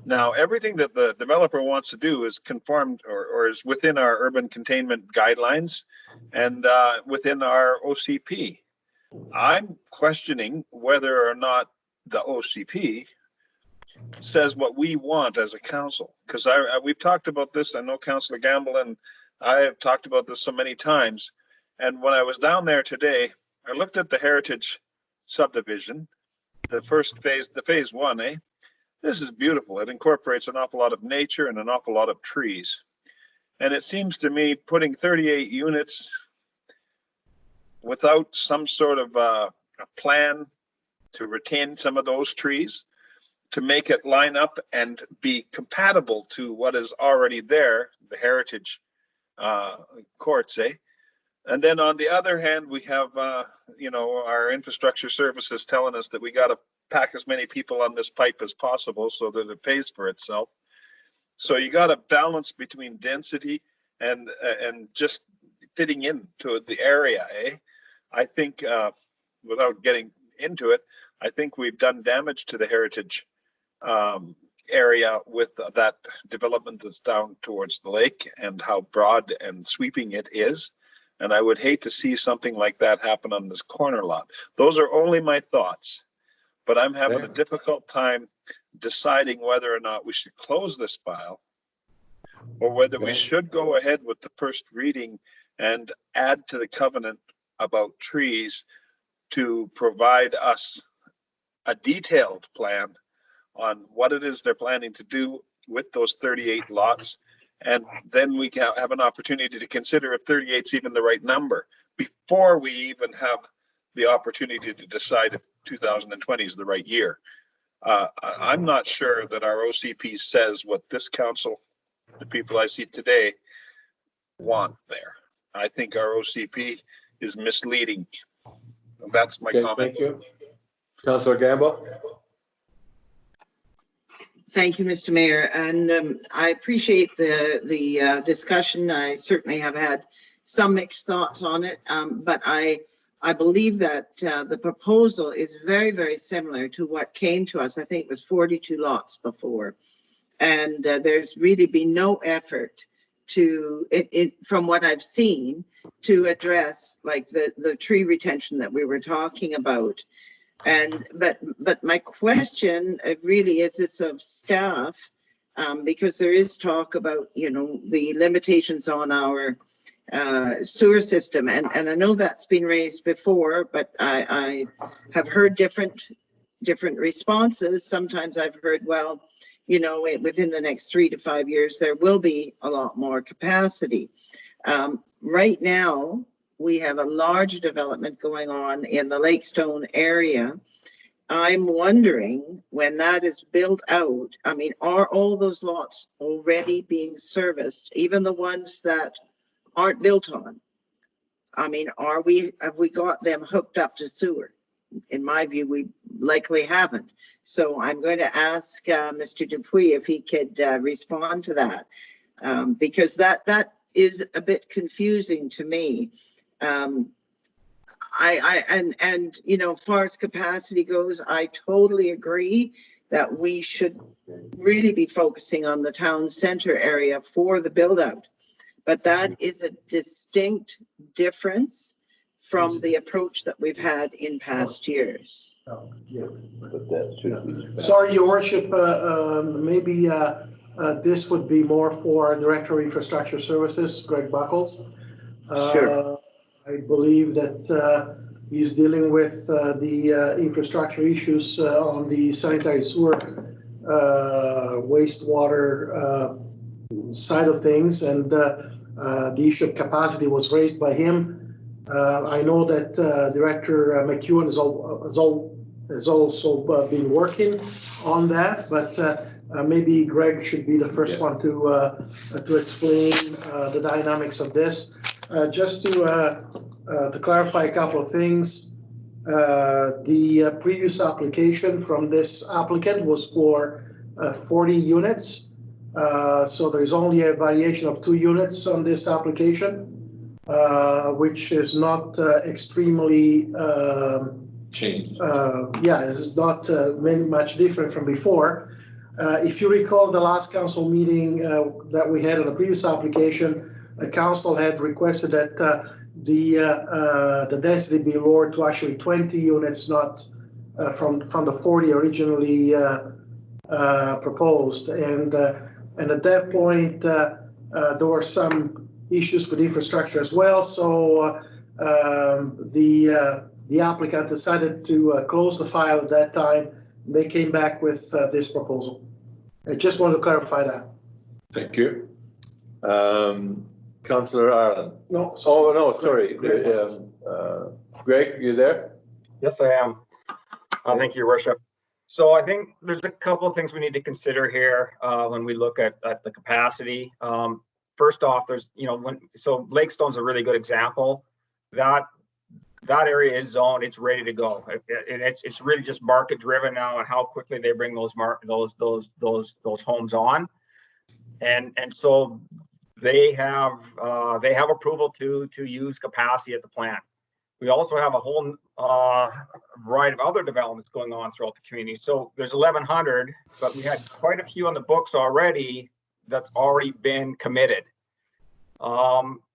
Now, everything that the developer wants to do is conformed or is within our urban containment guidelines and within our OCP. I'm questioning whether or not the OCP says what we want as a council, because we've talked about this. I know Councillor Gamble and I have talked about this so many times. And when I was down there today, I looked at the Heritage subdivision, the first phase, the phase one, This is beautiful. It incorporates an awful lot of nature and an awful lot of trees. And it seems to me putting 38 units without some sort of a plan to retain some of those trees, to make it line up and be compatible to what is already there, the heritage courts, And then on the other hand, we have, our infrastructure services telling us that we got to pack as many people on this pipe as possible so that it pays for itself. So you got a balance between density and just fitting into the area, I think, without getting into it, I think we've done damage to the heritage area with that development that's down towards the lake and how broad and sweeping it is. And I would hate to see something like that happen on this corner lot. Those are only my thoughts, but I'm having a difficult time deciding whether or not we should close this file or whether we should go ahead with the first reading and add to the covenant about trees to provide us a detailed plan on what it is they're planning to do with those 38 lots. And then we can have an opportunity to consider if 38 is even the right number before we even have the opportunity to decide if 2020 is the right year. I'm not sure that our OCP says what this council, the people I see today, want there. I think our OCP is misleading. That's my comment. Thank you. Councillor Gamble. Thank you, Mr. Mayor, and I appreciate the discussion. I certainly have had some mixed thoughts on it, but I believe that the proposal is very, very similar to what came to us. I think it was 42 lots before, and there's really been no effort to, from what I've seen, to address like the tree retention that we were talking about. And but my question really is this of staff, because there is talk about, the limitations on our sewer system, and I know that's been raised before, but I have heard different responses. Sometimes I've heard, well, within the next 3 to 5 years there will be a lot more capacity. Right now we have a large development going on in the Lakestone area. I'm wondering, when that is built out, I mean, are all those lots already being serviced, even the ones that aren't built on? I mean, have we got them hooked up to sewer? In my view, we likely haven't. So I'm going to ask Mr. Dupuis if he could respond to that, because that is a bit confusing to me. As far as capacity goes, I totally agree that we should really be focusing on the town center area for the build out, but that is a distinct difference from the approach that we've had in past years. Sorry, Your Worship, maybe this would be more for Director of Infrastructure Services, Greg Buckles. Sure. I believe that he's dealing with the infrastructure issues on the sanitary sewer wastewater side of things, and the issue of capacity was raised by him. I know that Director McEwen has also been working on that, but maybe Greg should be the first one to explain the dynamics of this. Just to clarify a couple of things, the previous application from this applicant was for 40 units. So there's only a variation of 2 units on this application, which is not extremely changed. It's not much different from before. If you recall the last council meeting that we had on the previous application, the council had requested that the density be lowered to actually 20 units, not from the 40 originally proposed. And at that point, there were some issues with infrastructure as well. So the applicant decided to close the file at that time. They came back with this proposal. I just want to clarify that. Thank you. Councillor Ireland. No. Oh, no, sorry. Greg, you there? Yes, I am. Thank you, Your Worship. So I think there's a couple of things we need to consider here when we look at the capacity. First off, there's, so Lakestone's a really good example. That area is zoned, it's ready to go. It's really just market driven now and how quickly they bring those homes on. And so they have approval to use capacity at the plant. We also have a whole variety of other developments going on throughout the community. So there's 1,100, but we had quite a few on the books already that's already been committed.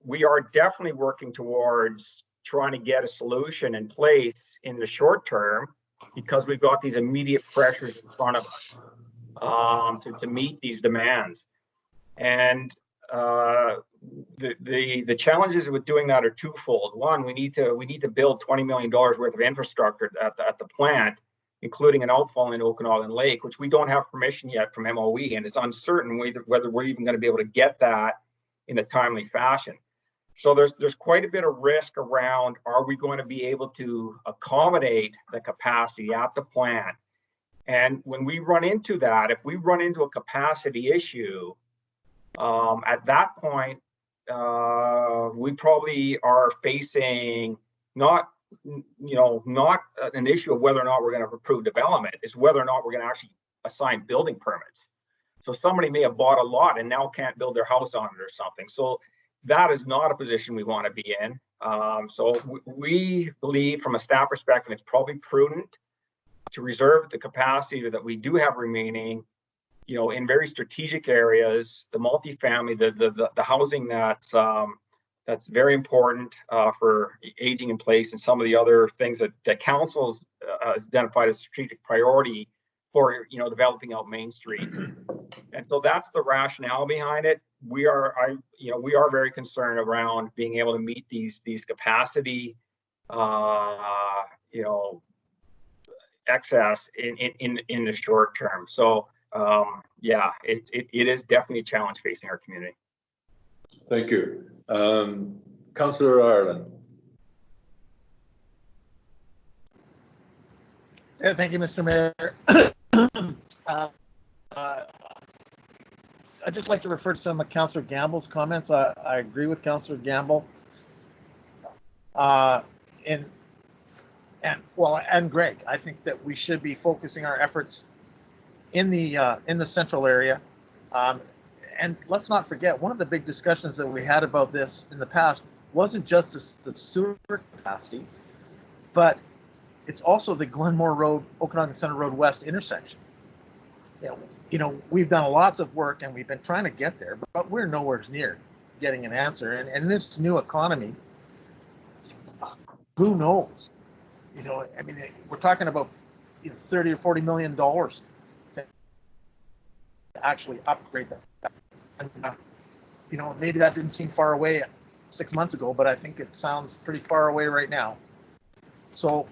We are definitely working towards trying to get a solution in place in the short term because we've got these immediate pressures in front of us to meet these demands. And the challenges with doing that are twofold. One, we need to build $20 million worth of infrastructure at the plant, including an outfall in Okanagan Lake, which we don't have permission yet from MOE, and it's uncertain whether we're even going to be able to get that in a timely fashion. So there's quite a bit of risk around, are we going to be able to accommodate the capacity at the plant? And when we run into that, if we run into a capacity issue, at that point, we probably are facing not an issue of whether or not we're going to approve development, it's whether or not we're going to actually assign building permits. So somebody may have bought a lot and now can't build their house on it or something. So that is not a position we want to be in. So we believe from a staff perspective, it's probably prudent to reserve the capacity that we do have remaining, in very strategic areas, the multifamily, the housing that's very important for aging in place, and some of the other things that council's has identified as strategic priority for developing out Main Street. And so that's the rationale behind it. We are very concerned around being able to meet these capacity excess in the short term. So yeah, it is definitely a challenge facing our community. Thank you. Councillor Ireland. Yeah, thank you, Mr. Mayor. I'd just like to refer to some of Councillor Gamble's comments. I agree with Councillor Gamble. And Greg, I think that we should be focusing our efforts in the central area. And let's not forget, one of the big discussions that we had about this in the past wasn't just the sewer capacity, but it's also the Glenmore Road, Okanagan Center Road West intersection. We've done lots of work and we've been trying to get there, but we're nowhere near getting an answer. And in this new economy, who knows? We're talking about $30 or $40 million to actually upgrade that. And, maybe that didn't seem far away 6 months ago, but I think it sounds pretty far away right now. So,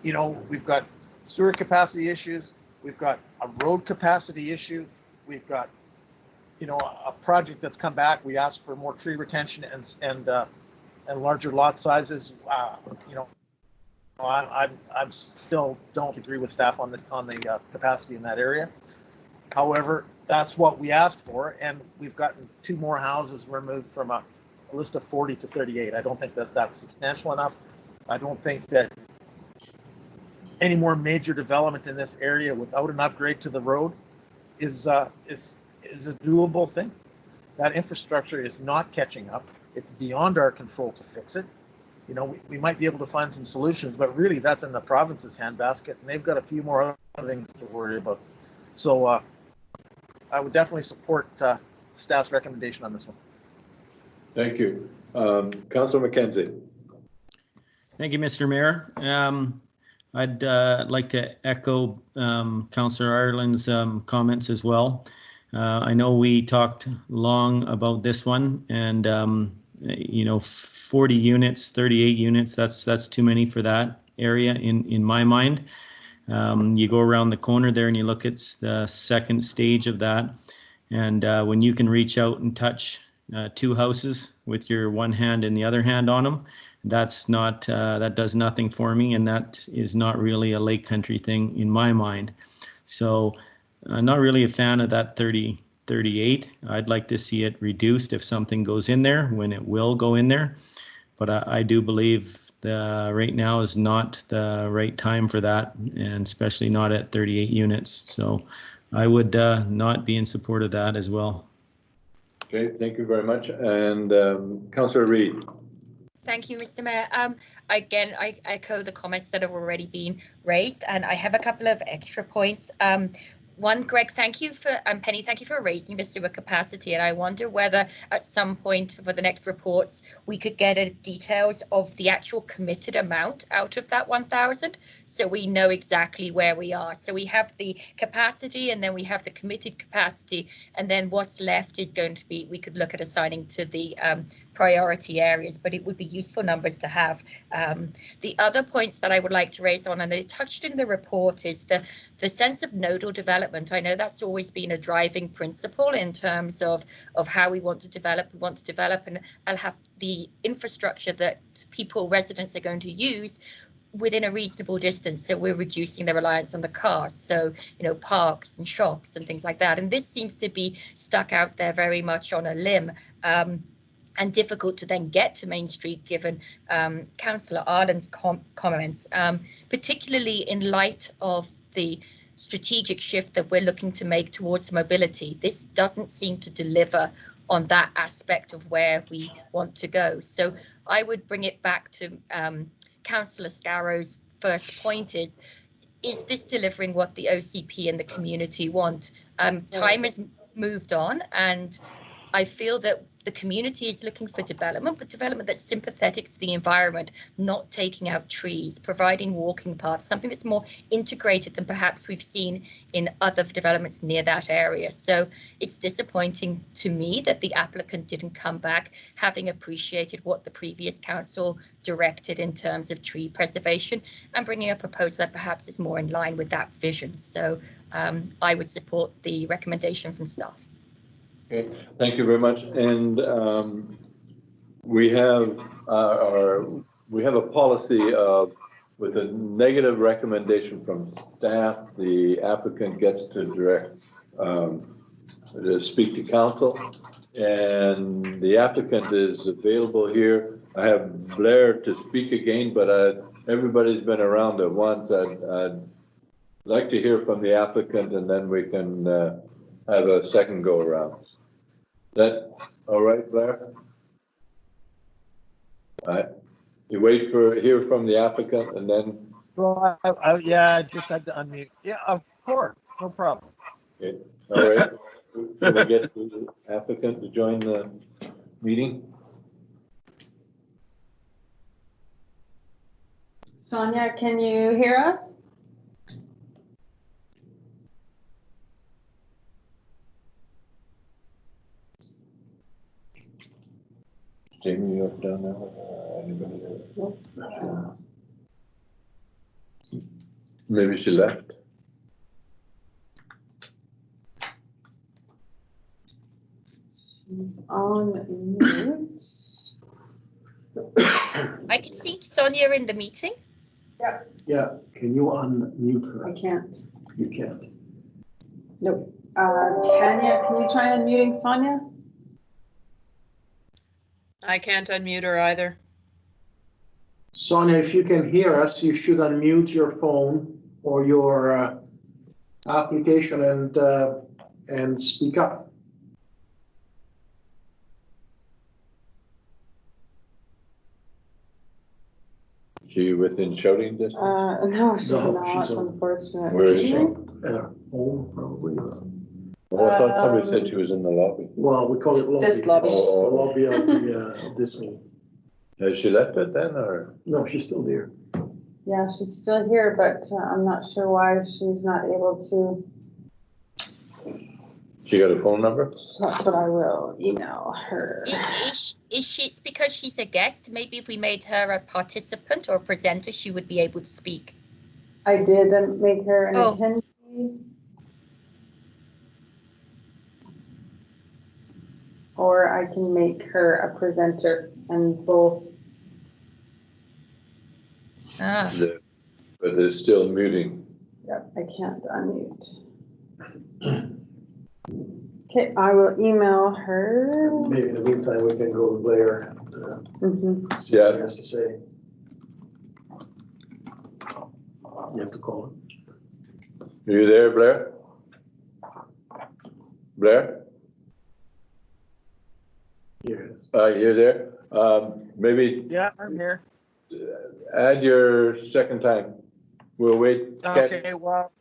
we've got sewer capacity issues. We've got a road capacity issue. We've got, a project that's come back. We asked for more tree retention and larger lot sizes. I still don't agree with staff on the capacity in that area. However, that's what we asked for, and we've gotten 2 more houses removed from a list of 40 to 38. I don't think that that's substantial enough. I don't think that any more major development in this area without an upgrade to the road is a doable thing. That infrastructure is not catching up. It's beyond our control to fix it. We might be able to find some solutions, but really that's in the province's handbasket, and they've got a few more other things to worry about. So I would definitely support staff's recommendation on this one. Thank you. Councillor McKenzie. Thank you, Mr. Mayor. I'd like to echo Councillor Ireland's comments as well. I know we talked long about this one, and 40 units, 38 units, that's too many for that area in my mind. You go around the corner there and you look at the second stage of that, and when you can reach out and touch 2 houses with your one hand and the other hand on them, that's not that does nothing for me, and that is not really a Lake Country thing in my mind. So I'm not really a fan of that 38. I'd like to see it reduced if something goes in there, when it will go in there. But I do believe right now is not the right time for that, and especially not at 38 units. So I would not be in support of that as well. Okay, thank you very much. And Councillor Reid. Thank you, Mr. Mayor. Again, I echo the comments that have already been raised, and I have a couple of extra points. One, Greg, thank you for, Penny, thank you for raising the sewer capacity. And I wonder whether at some point for the next reports, we could get details of the actual committed amount out of that 1,000, so we know exactly where we are. So we have the capacity, and then we have the committed capacity, and then what's left is going to be, we could look at assigning to the priority areas, but it would be useful numbers to have. The other points that I would like to raise on, and they touched in the report, is the sense of nodal development. I know that's always been a driving principle in terms of how we want to develop. We want to develop and I'll have the infrastructure that people, residents, are going to use within a reasonable distance, so we're reducing the reliance on the cars, so parks and shops and things like that. And this seems to be stuck out there very much on a limb, and difficult to then get to Main Street, given Councillor Arden's comments, particularly in light of the strategic shift that we're looking to make towards mobility. This doesn't seem to deliver on that aspect of where we want to go. So I would bring it back to Councillor Scarrow's first point is this delivering what the OCP and the community want? Time has moved on, and I feel that the community is looking for development, but development that's sympathetic to the environment, not taking out trees, providing walking paths, something that's more integrated than perhaps we've seen in other developments near that area. So it's disappointing to me that the applicant didn't come back, having appreciated what the previous council directed in terms of tree preservation, and bringing a proposal that perhaps is more in line with that vision. So I would support the recommendation from staff. Okay, thank you very much. And we have a policy of, with a negative recommendation from staff, the applicant gets to to speak to council, and the applicant is available here. I have Blair to speak again, but everybody's been around at once. I'd like to hear from the applicant, and then we can have a second go around. Is that all right, Blair? All right. You wait for hear from the applicant, and then. Well, yeah, I just had to unmute. Yeah, of course, no problem. Okay. All right. Can we get the applicant to join the meeting? Sonia, can you hear us? Jamie, you up down there? Anybody there? Maybe she left. On mute. I can see Sonia in the meeting. Yeah. Yeah, can you unmute her? I can't. You can't. Nope. Tanya, can you try unmuting Sonia? I can't unmute her either. Sonia, if you can hear us, you should unmute your phone or your application and speak up. Is she within shouting distance? No, she's not, she's unfortunately. Where is she? At her home, probably. Oh, I thought somebody said she was in the lobby. Well, we call it lobby. This lobby. The lobby of this one. Has she left it then, or? No, she's still there. Yeah, she's still here, but I'm not sure why she's not able to. She got a phone number? That's what I will email her. Is she, it's because she's a guest, maybe if we made her a participant or a presenter, she would be able to speak. I did make her an Oh. attendee. Or I can make her a presenter and both. Ah. But it's still muting. Yep, I can't unmute. Okay, I will email her. Maybe in the meantime, we can go with Blair. See what he has to say. You have to call him. Are you there, Blair? Blair? Yes. You're there? Maybe Yeah, I'm here. add your second time. We'll wait. Okay, well,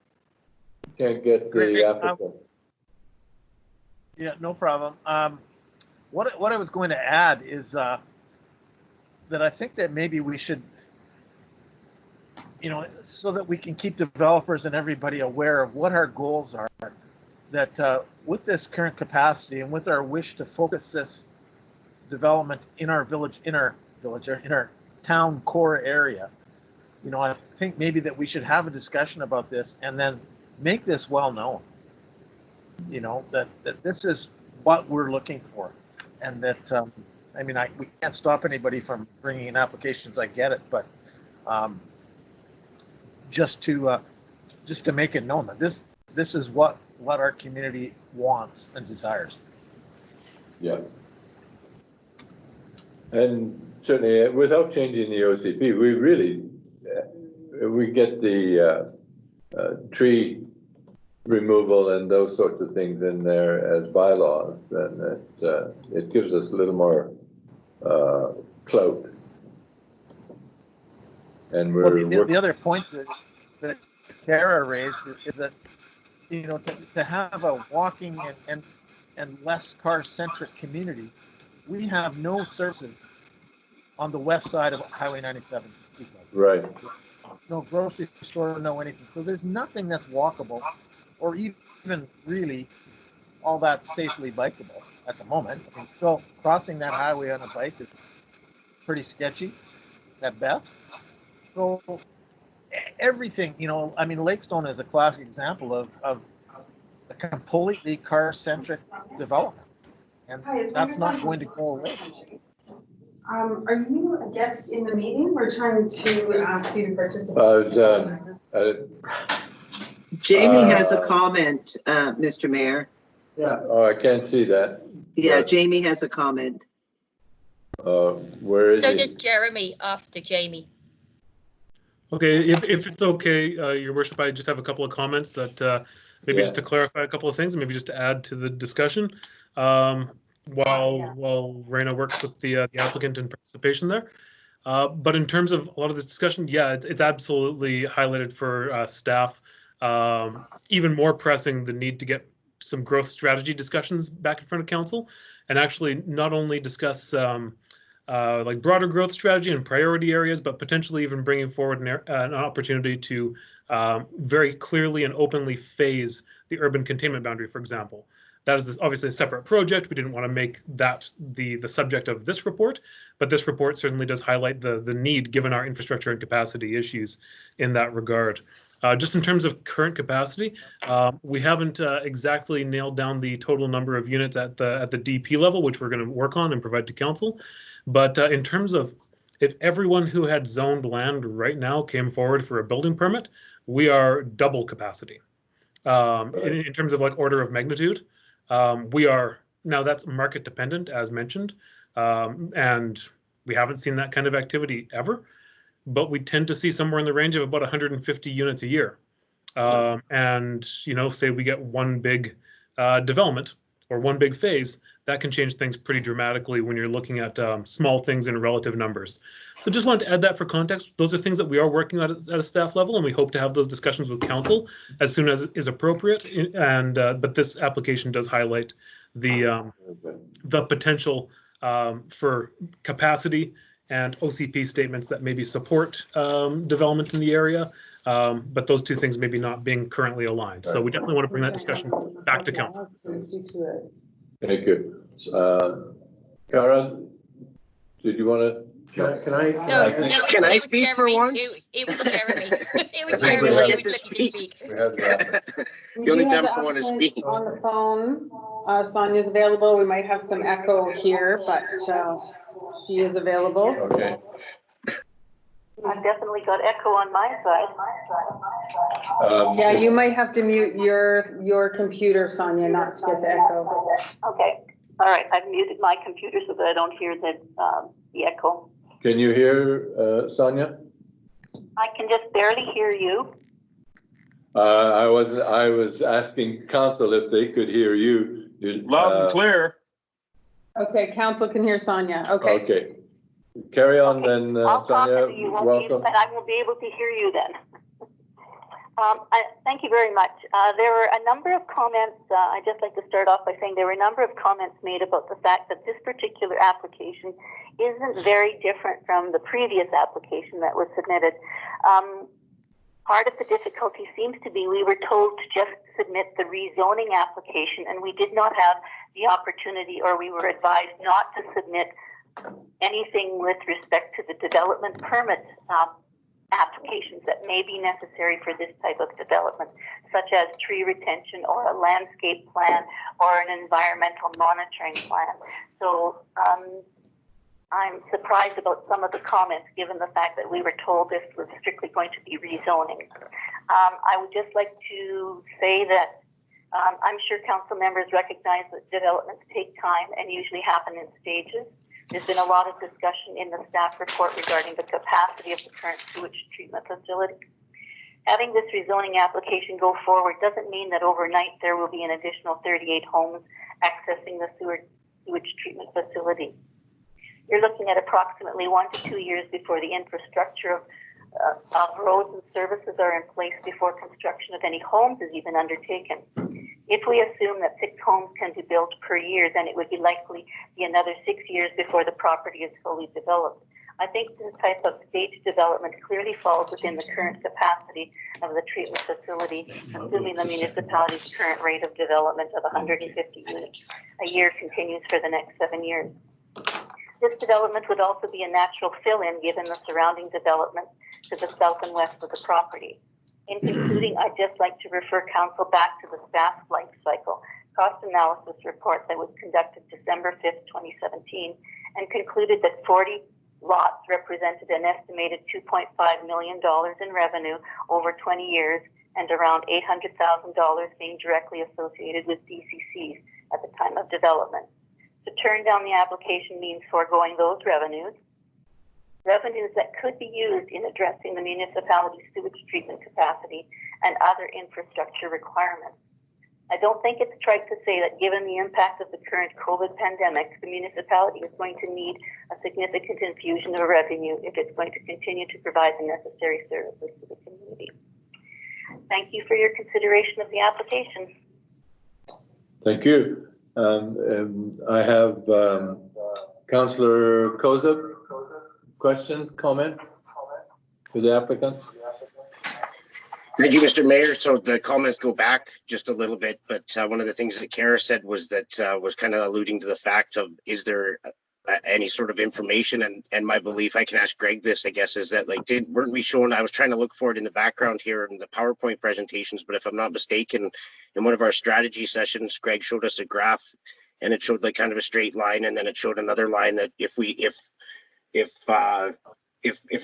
Can't get Great, the applicant. yeah, no problem. What I was going to add is that I think that maybe we should, so that we can keep developers and everybody aware of what our goals are, that with this current capacity and with our wish to focus this development in our town core area, I think maybe that we should have a discussion about this and then make this well known. That this is what we're looking for, and that we can't stop anybody from bringing in applications. I get it, but just to make it known that this is what our community wants and desires. Yeah. And certainly, without changing the OCP, we really, we get the tree removal and those sorts of things in there as bylaws, then it gives us a little more clout. And the other point that Kara raised is that to have a walking and less car-centric community, we have no services on the west side of Highway 97. Right. No grocery store, no anything. So there's nothing that's walkable or even really all that safely bikeable at the moment. So crossing that highway on a bike is pretty sketchy at best. So everything, Lakestone is a classic example of a completely car-centric development. And that's not going to go away. Are you a guest in the meeting? We're trying to ask you to participate. Jamie has a comment, Mr. Mayor. Yeah. Oh, I can't see that. Yeah, Jamie has a comment. Where is So he? does Jeremy after Jamie. Okay, if it's okay, Your Worship, I just have a couple of comments that maybe just to clarify a couple of things and maybe just to add to the discussion while Raina works with the applicant and participation there. But in terms of a lot of this discussion, yeah, it's absolutely highlighted for staff, even more pressing the need to get some growth strategy discussions back in front of council and actually not only discuss like broader growth strategy and priority areas, but potentially even bringing forward an opportunity to very clearly and openly phase the urban containment boundary, for example. That is obviously a separate project. We didn't want to make that the subject of this report, but this report certainly does highlight the need given our infrastructure and capacity issues in that regard. Just in terms of current capacity, we haven't exactly nailed down the total number of units at the DP level, which we're going to work on and provide to council. But in terms of if everyone who had zoned land right now came forward for a building permit, we are double capacity. In terms of like order of magnitude, we are, now that's market dependent as mentioned, and we haven't seen that kind of activity ever, but we tend to see somewhere in the range of about 150 units a year. And, say we get one big development or one big phase, that can change things pretty dramatically when you're looking at small things in relative numbers. So just wanted to add that for context. Those are things that we are working on at a staff level, and we hope to have those discussions with council as soon as is appropriate. And but this application does highlight the potential for capacity and OCP statements that maybe support development in the area, but those two things maybe not being currently aligned. So we definitely want to bring that discussion back to council. Thank you. Kara, did you want to? No, Can I it was speak for Jeremy. once? It was Jeremy. It was I think we Jeremy. have He to was looking to speak. We have that. The only time I want to speak. On the phone, Sonia's available. We might have some echo here, but she is available. Okay. I've definitely got echo on my side. Yeah, you might have to mute your computer, Sonia, not to get the echo. Okay. All right. I've muted my computer so that I don't hear the echo. Can you hear Sonia? I can just barely hear you. I was asking council if they could hear you. Loud and clear. Okay, council can hear Sonia. Okay. Okay. Carry on then, I'll talk Sonia. to you, Welcome. and I will be able to hear you then. Thank you very much. There were a number of comments. I'd just like to start off by saying there were a number of comments made about the fact that this particular application isn't very different from the previous application that was submitted. Part of the difficulty seems to be we were told to just submit the rezoning application, and we did not have the opportunity, or we were advised not to submit anything with respect to the development permit applications that may be necessary for this type of development, such as tree retention or a landscape plan or an environmental monitoring plan. So I'm surprised about some of the comments, given the fact that we were told this was strictly going to be rezoning. I would just like to say that I'm sure council members recognize that developments take time and usually happen in stages. There's been a lot of discussion in the staff report regarding the capacity of the current sewage treatment facility. Having this rezoning application go forward doesn't mean that overnight there will be an additional 38 homes accessing the sewage treatment facility. You're looking at approximately 1 to 2 years before the infrastructure of roads and services are in place before construction of any homes is even undertaken. If we assume that 6 homes can be built per year, then it would be likely be another 6 years before the property is fully developed. I think this type of stage development clearly falls within the current capacity of the treatment facility, assuming the municipality's current rate of development of 150 units a year continues for the next 7 years. This development would also be a natural fill-in given the surrounding development to the south and west of the property. In concluding, I'd just like to refer council back to the staff life cycle cost analysis report that was conducted December 5th, 2017, and concluded that 40 lots represented an estimated $2.5 million in revenue over 20 years and around $800,000 being directly associated with DCCs at the time of development. To turn down the application means foregoing those revenues that could be used in addressing the municipality's sewage treatment capacity and other infrastructure requirements. I don't think it's trite to say that given the impact of the current COVID pandemic, the municipality is going to need a significant infusion of revenue if it's going to continue to provide the necessary services to the community. Thank you for your consideration of the application. Thank you. I have Councillor Kozub. Question, comment for the applicant? Thank you, Mr. Mayor. So the comments go back just a little bit, but one of the things that Kara said was that was kind of alluding to the fact of, is there any sort of information? And my belief, I can ask Greg this, I guess, is that weren't we shown, I was trying to look for it in the background here in the PowerPoint presentations, but if I'm not mistaken, in one of our strategy sessions, Greg showed us a graph and it showed kind of a straight line, and then it showed another line that if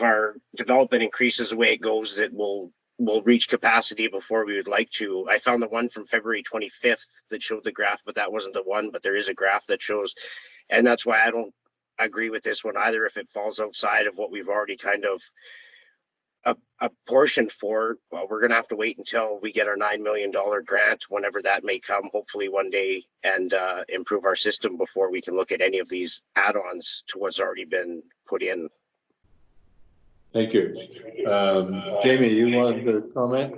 our development increases the way it goes, that we'll reach capacity before we would like to. I found the one from February 25th that showed the graph, but that wasn't the one, but there is a graph that shows, and that's why I don't agree with this one either. If it falls outside of what we've already kind of apportioned for, well, we're going to have to wait until we get our $9 million grant, whenever that may come, hopefully one day, and improve our system before we can look at any of these add-ons to what's already been put in. Thank you. Jamie, you want to comment?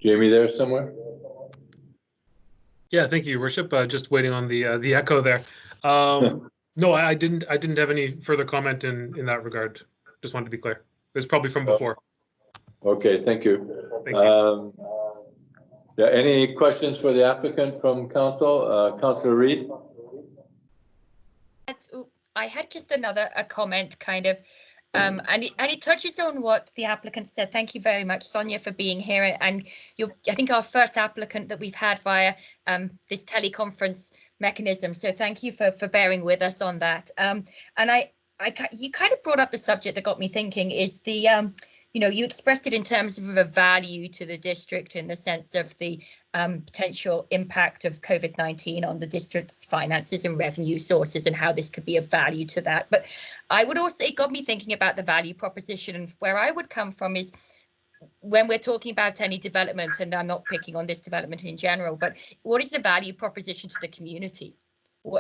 Jamie there somewhere? Yeah, thank you, Your Worship. Just waiting on the echo there. No, I didn't have any further comment in that regard. Just wanted to be clear. It was probably from before. Okay, thank you. Thank you. Yeah, any questions for the applicant from council? Councillor Reid? I had just a comment kind of, and it touches on what the applicant said. Thank you very much, Sonia, for being here. And you're, I think, our first applicant that we've had via this teleconference mechanism. So thank you for bearing with us on that. And you kind of brought up the subject that got me thinking is the, you know, you expressed it in terms of a value to the district in the sense of the potential impact of COVID-19 on the district's finances and revenue sources and how this could be of value to that. But I would also, it got me thinking about the value proposition, and where I would come from is when we're talking about any development, and I'm not picking on this development in general, but what is the value proposition to the community?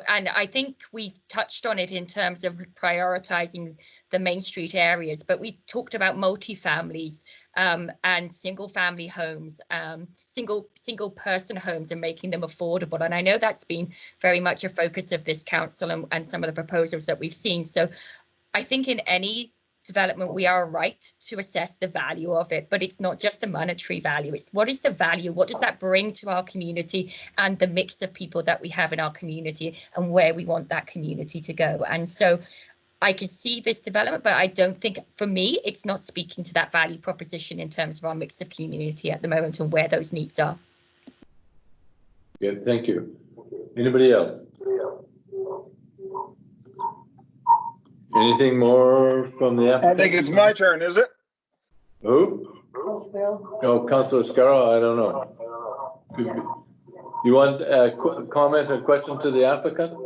And I think we touched on it in terms of prioritizing the Main Street areas, but we talked about multifamilies and single family homes, single person homes, and making them affordable. And I know that's been very much a focus of this council and some of the proposals that we've seen. So I think in any development, we are right to assess the value of it, but it's not just a monetary value. It's what is the value? What does that bring to our community and the mix of people that we have in our community and where we want that community to go? And so I can see this development, but I don't think, for me, it's not speaking to that value proposition in terms of our mix of community at the moment and where those needs are. Good, thank you. Anybody else? Anything more from the applicant? I think it's my turn, is it? Who? Oh, Councillor Scarrow, I don't know. You want a comment or question to the applicant?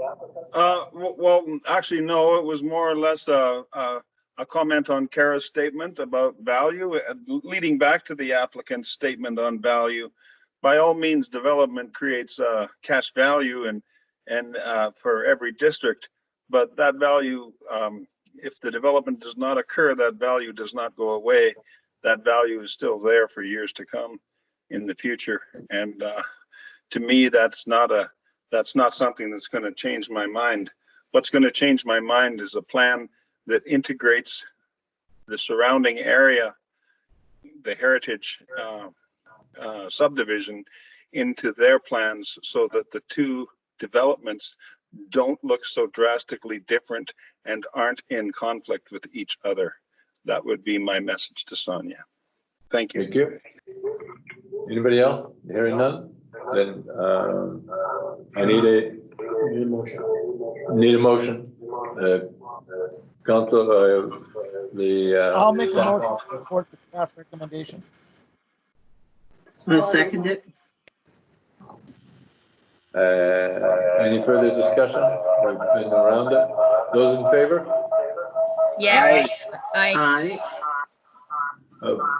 Well, actually, no, it was more or less a comment on Kara's statement about value, leading back to the applicant's statement on value. By all means, development creates cash value and for every district. But that value, if the development does not occur, that value does not go away. That value is still there for years to come in the future. And to me, that's not something that's going to change my mind. What's going to change my mind is a plan that integrates the surrounding area, the heritage subdivision, into their plans so that the two developments don't look so drastically different and aren't in conflict with each other. That would be my message to Sonia. Thank you. Thank you. Anybody else? Hearing none? Then I need a motion. Need a motion. Council, I'll make a motion to support the staff recommendation. I'll second it. Any further discussion? We've been around it. Those in favor? Yeah. Aye.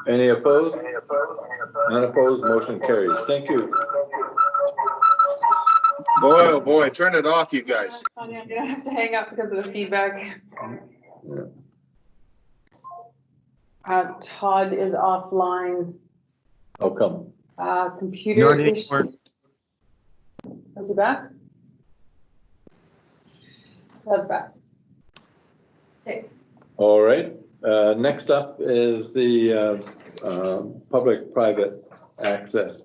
Any opposed? None opposed, motion carries. Thank you. Boy, oh boy, turn it off, you guys. Sonia, I'm gonna have to hang up because of the feedback. Todd is offline. How come? Computer issue. Is he back? Todd's back. Okay. All right. Next up is the public-private access.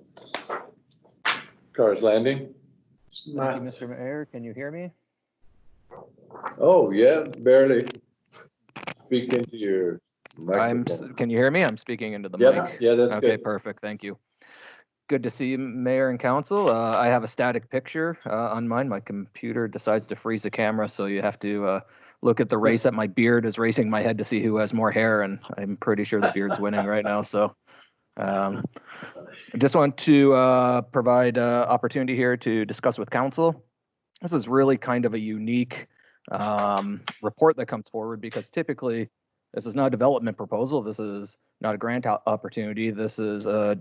Cars Landing. Thank you, Mr. Mayor. Can you hear me? Oh, yeah, barely. Speak into your microphone. Can you hear me? I'm speaking into the mic. Yeah, that's okay, good. perfect. Thank you. Good to see you, Mayor and Council. I have a static picture on mine. My computer decides to freeze the camera, so you have to look at the race that my beard is racing my head to see who has more hair, and I'm pretty sure the beard's winning right now. So I just want to provide opportunity here to discuss with Council. This is really kind of a unique report that comes forward because typically this is not a development proposal. This is not a grant opportunity. This is a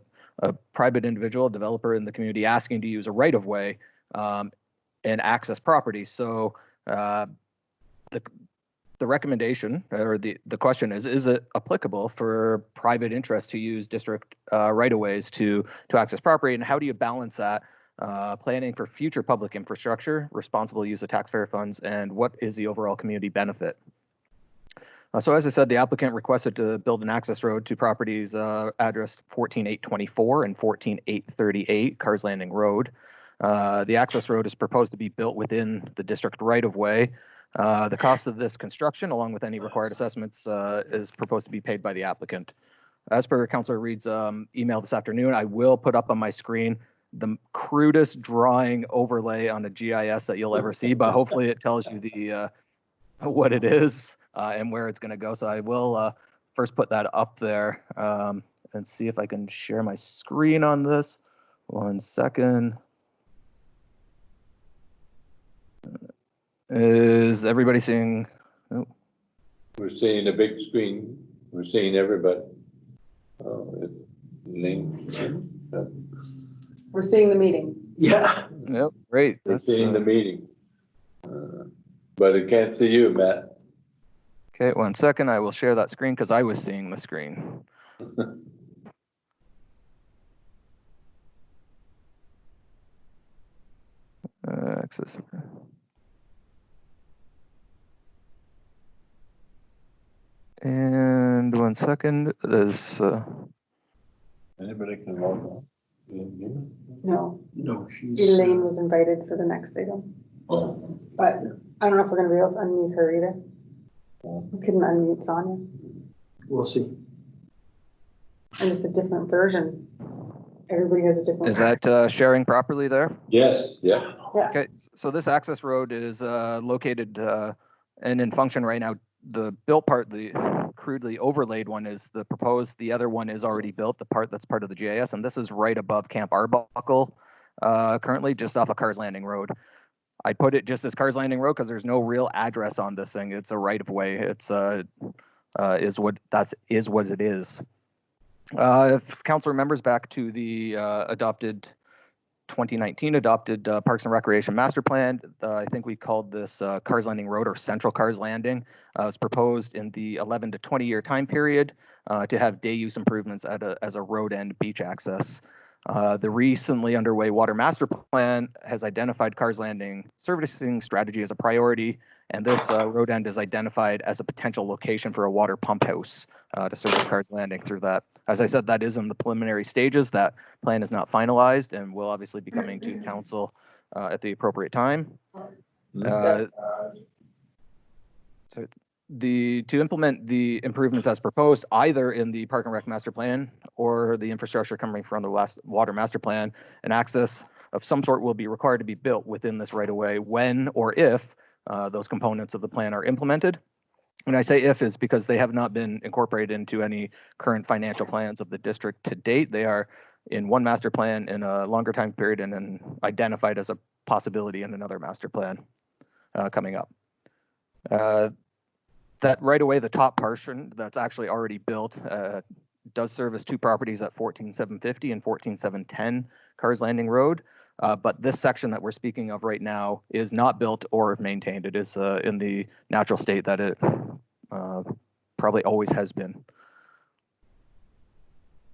private individual, developer in the community asking to use a right-of-way and access property. So the recommendation or the question is it applicable for private interest to use district right-of-ways to access property, and how do you balance that planning for future public infrastructure, responsible use of taxpayer funds, and what is the overall community benefit. So as I said, the applicant requested to build an access road to properties addressed 14824 and 14838 Cars Landing Road. The access road is proposed to be built within the district right-of-way. The cost of this construction, along with any required assessments, is proposed to be paid by the applicant. As per Councillor Reid's email this afternoon, I will put up on my screen the crudest drawing overlay on a GIS that you'll ever see, but hopefully it tells you the what it is and where it's going to go. So I will first put that up there and see if I can share my screen on this. 1 second. Is everybody seeing? Oh. We're seeing a big screen. We're seeing everybody. We're seeing the meeting. Yeah. Yep, great. We're That's, seeing the meeting. But I can't see you, Matt. Okay, 1 second. I will share that screen because I was seeing the screen. Access. And 1 second. There's. Anybody can log on. No, No, she's. Elaine was invited for the next item, Oh. but I don't know if we're gonna be able to unmute her either. We couldn't unmute Sonia, We'll see. and it's a different version. Everybody has a different. Is that sharing properly there? Yes, yeah. Yeah. Okay, so this access road is located and in function right now. The built part, the crudely overlaid one, is the proposed. The other one is already built, the part that's part of the GIS, and this is right above Camp Arbuckle, currently just off of Cars Landing Road. I put it just as Cars Landing Road because there's no real address on this thing. It's a right of way. It's is what it is. If council remembers back to the 2019 adopted Parks and Recreation Master Plan, I think we called this Cars Landing Road or Central Cars Landing. It was proposed in the 11 to 20 year time period to have day use improvements as a road end beach access. The recently underway Water Master Plan has identified Cars Landing servicing strategy as a priority, and this road end is identified as a potential location for a water pump house to service Cars Landing through that. As I said, that is in the preliminary stages. That plan is not finalized and will obviously be coming to council at the appropriate time. So to implement the improvements as proposed, either in the Park and Rec Master Plan or the infrastructure coming from the Water Master Plan, an access of some sort will be required to be built within this right of way when or if those components of the plan are implemented. When I say if is because they have not been incorporated into any current financial plans of the district to date. They are in one master plan in a longer time period and then identified as a possibility in another master plan coming up. That right away, the top portion that's actually already built does service two properties at 14750 and 14710 Cars Landing Road. But this section that we're speaking of right now is not built or maintained. It is in the natural state that it probably always has been.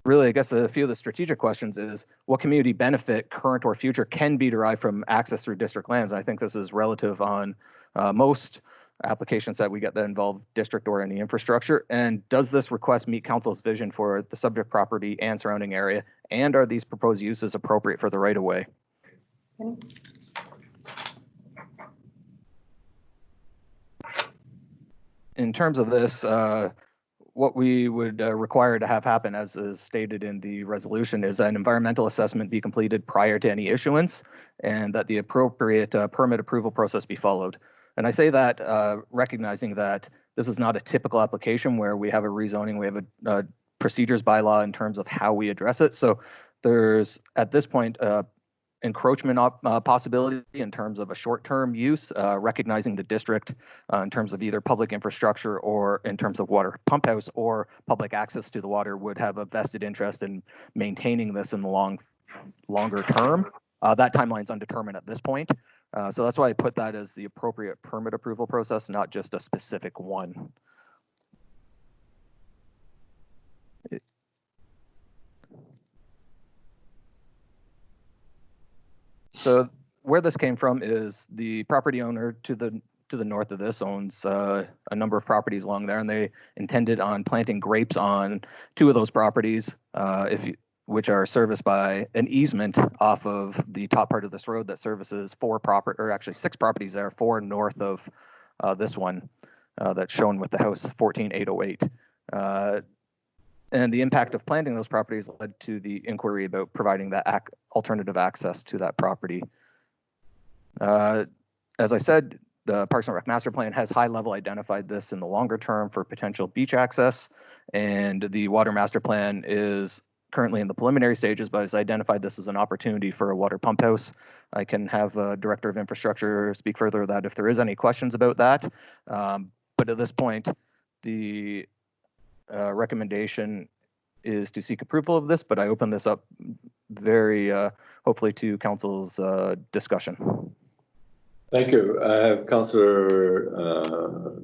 Really, I guess a few of the strategic questions is what community benefit, current or future, can be derived from access through district lands? And I think this is relative on most applications that we get that involve district or any infrastructure. And does this request meet council's vision for the subject property and surrounding area? And are these proposed uses appropriate for the right of way? In terms of this, what we would require to have happen, as is stated in the resolution, is an environmental assessment be completed prior to any issuance and that the appropriate permit approval process be followed. And I say that recognizing that this is not a typical application where we have a rezoning, we have a procedures bylaw in terms of how we address it. So there's, at this point, encroachment possibility in terms of a short-term use, recognizing the district in terms of either public infrastructure or in terms of water pump house or public access to the water would have a vested interest in maintaining this in the longer term. That timeline is undetermined at this point. So that's why I put that as the appropriate permit approval process, not just a specific one. So where this came from is the property owner to the north of this owns a number of properties along there, and they intended on planting grapes on 2 of those properties, which are serviced by an easement off of the top part of this road that services 6 properties there, 4 north of this one that's shown with the house 14808. And the impact of planting those properties led to the inquiry about providing that alternative access to that property. As I said, the Parks and Rec Master Plan has high level identified this in the longer term for potential beach access, and the Water Master Plan is currently in the preliminary stages, but has identified this as an opportunity for a water pump house. I can have a Director of Infrastructure speak further that if there is any questions about that. But at this point, the recommendation is to seek approval of this, but I open this up very hopefully to Council's discussion. Thank you. I have Councillor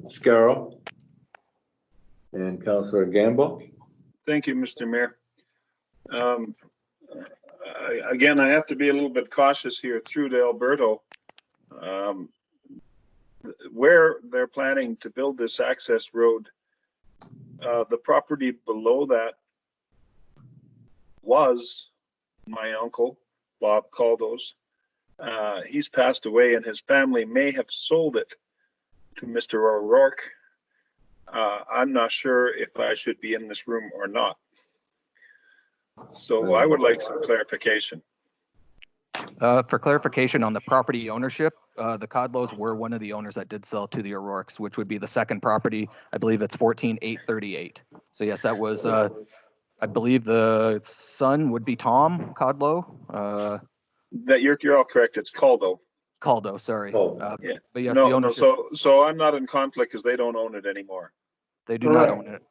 Scarrow and Councillor Gamble. Thank you, Mr. Mayor. Again, I have to be a little bit cautious here through to Alberto. Where they're planning to build this access road, the property below that was my uncle, Bob Caldo's. He's passed away, and his family may have sold it to Mr. O'Rourke. I'm not sure if I should be in this room or not. So I would like some clarification. For clarification on the property ownership, the Codlows were one of the owners that did sell to the O'Rourkes, which would be the second property. I believe it's 14838. So yes, that was, I believe the son would be Tom Codlow. That you're all correct. It's Caldo. Caldo, sorry. Yeah. But yes, No, the ownership. no. So I'm not in conflict because they don't own it anymore. They do not own it.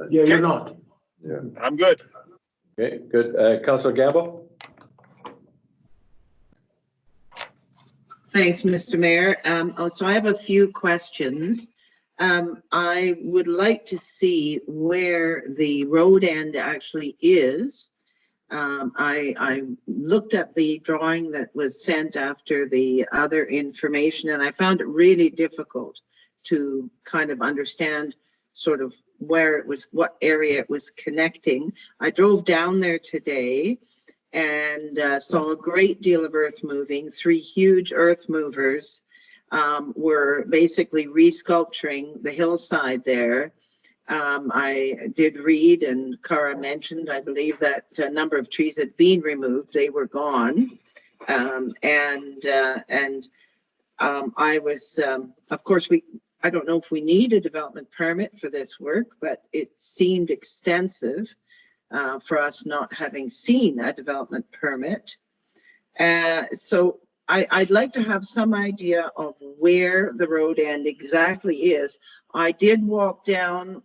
Yeah, you're not. Yeah. I'm good. Okay, good. Councillor Gamble? Thanks, Mr. Mayor. So I have a few questions. I would like to see where the road end actually is. I looked at the drawing that was sent after the other information, and I found it really difficult to kind of understand sort of where it was, what area it was connecting. I drove down there today and saw a great deal of earth moving. 3 huge earth movers were basically resculpturing the hillside there. I did read, and Cara mentioned, I believe, that a number of trees had been removed. They were gone. I was, of course, I don't know if we need a development permit for this work, but it seemed extensive for us not having seen a development permit. So I'd like to have some idea of where the road end exactly is. I did walk down.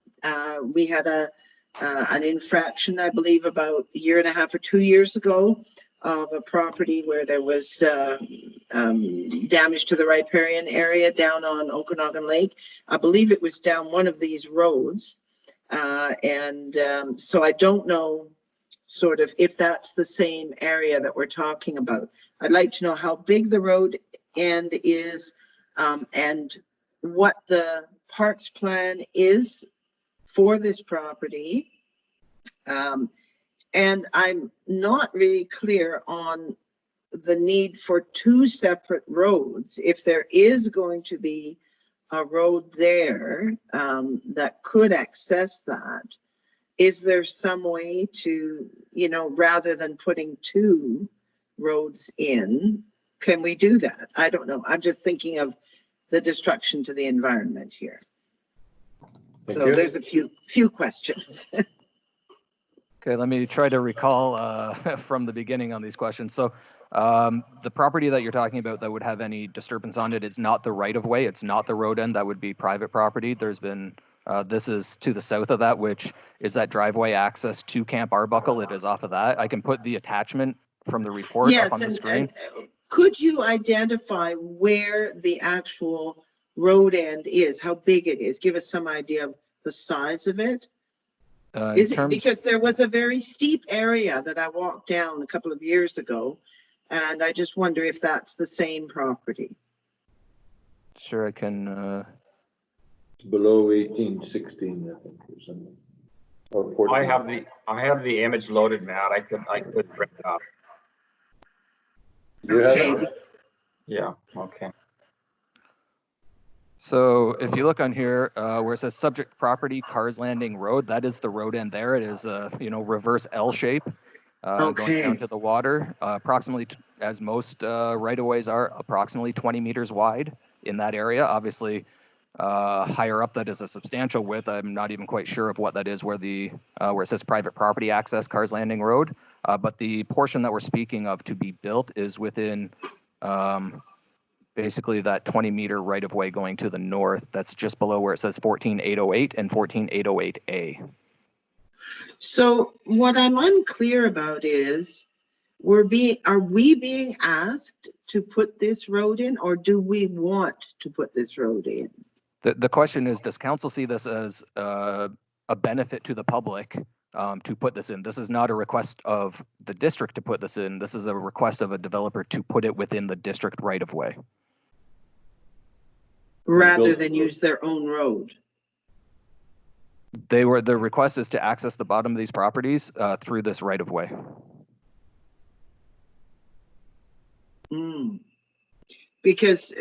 We had an infraction, I believe, about a year and a half or 2 years ago of a property where there was damage to the riparian area down on Okanagan Lake. I believe it was down one of these roads. So I don't know sort of if that's the same area that we're talking about. I'd like to know how big the road end is and what the parks plan is for this property. And I'm not really clear on the need for 2 separate roads. If there is going to be a road there that could access that, is there some way to, you know, rather than putting 2 roads in, can we do that? I don't know. I'm just thinking of the destruction to the environment here. So there's a few questions. Okay, let me try to recall from the beginning on these questions. So the property that you're talking about that would have any disturbance on it is not the right of way. It's not the road end. That would be private property. There's been, this is to the south of that, which is that driveway access to Camp Arbuckle. It is off of that. I can put the attachment from the report up on the screen. And could you identify where the actual road end is, how big it is? Give us some idea of the size of it. Is it because there was a very steep area that I walked down a couple of years ago, and I just wonder if that's the same property. Sure, I can. Below 1816, I think, or something. Or 14. I have the image loaded, Matt. I could bring it up. You have it? Yeah. Okay. So if you look on here where it says subject property, Cars Landing Road, that is the road end there. It is a reverse L shape going down to the water. Approximately, as most right-of-ways are, approximately 20 meters wide in that area. Obviously, higher up that is a substantial width. I'm not even quite sure of what that is where it says private property access, Cars Landing Road. But the portion that we're speaking of to be built is within basically that 20-meter right-of-way going to the north. That's just below where it says 14808 and 14808A. So what I'm unclear about is, are we being asked to put this road in, or do we want to put this road in? The question is, does council see this as a benefit to the public to put this in? This is not a request of the district to put this in. This is a request of a developer to put it within the district right-of-way. Rather than use their own road. The request is to access the bottom of these properties through this right-of-way. Because,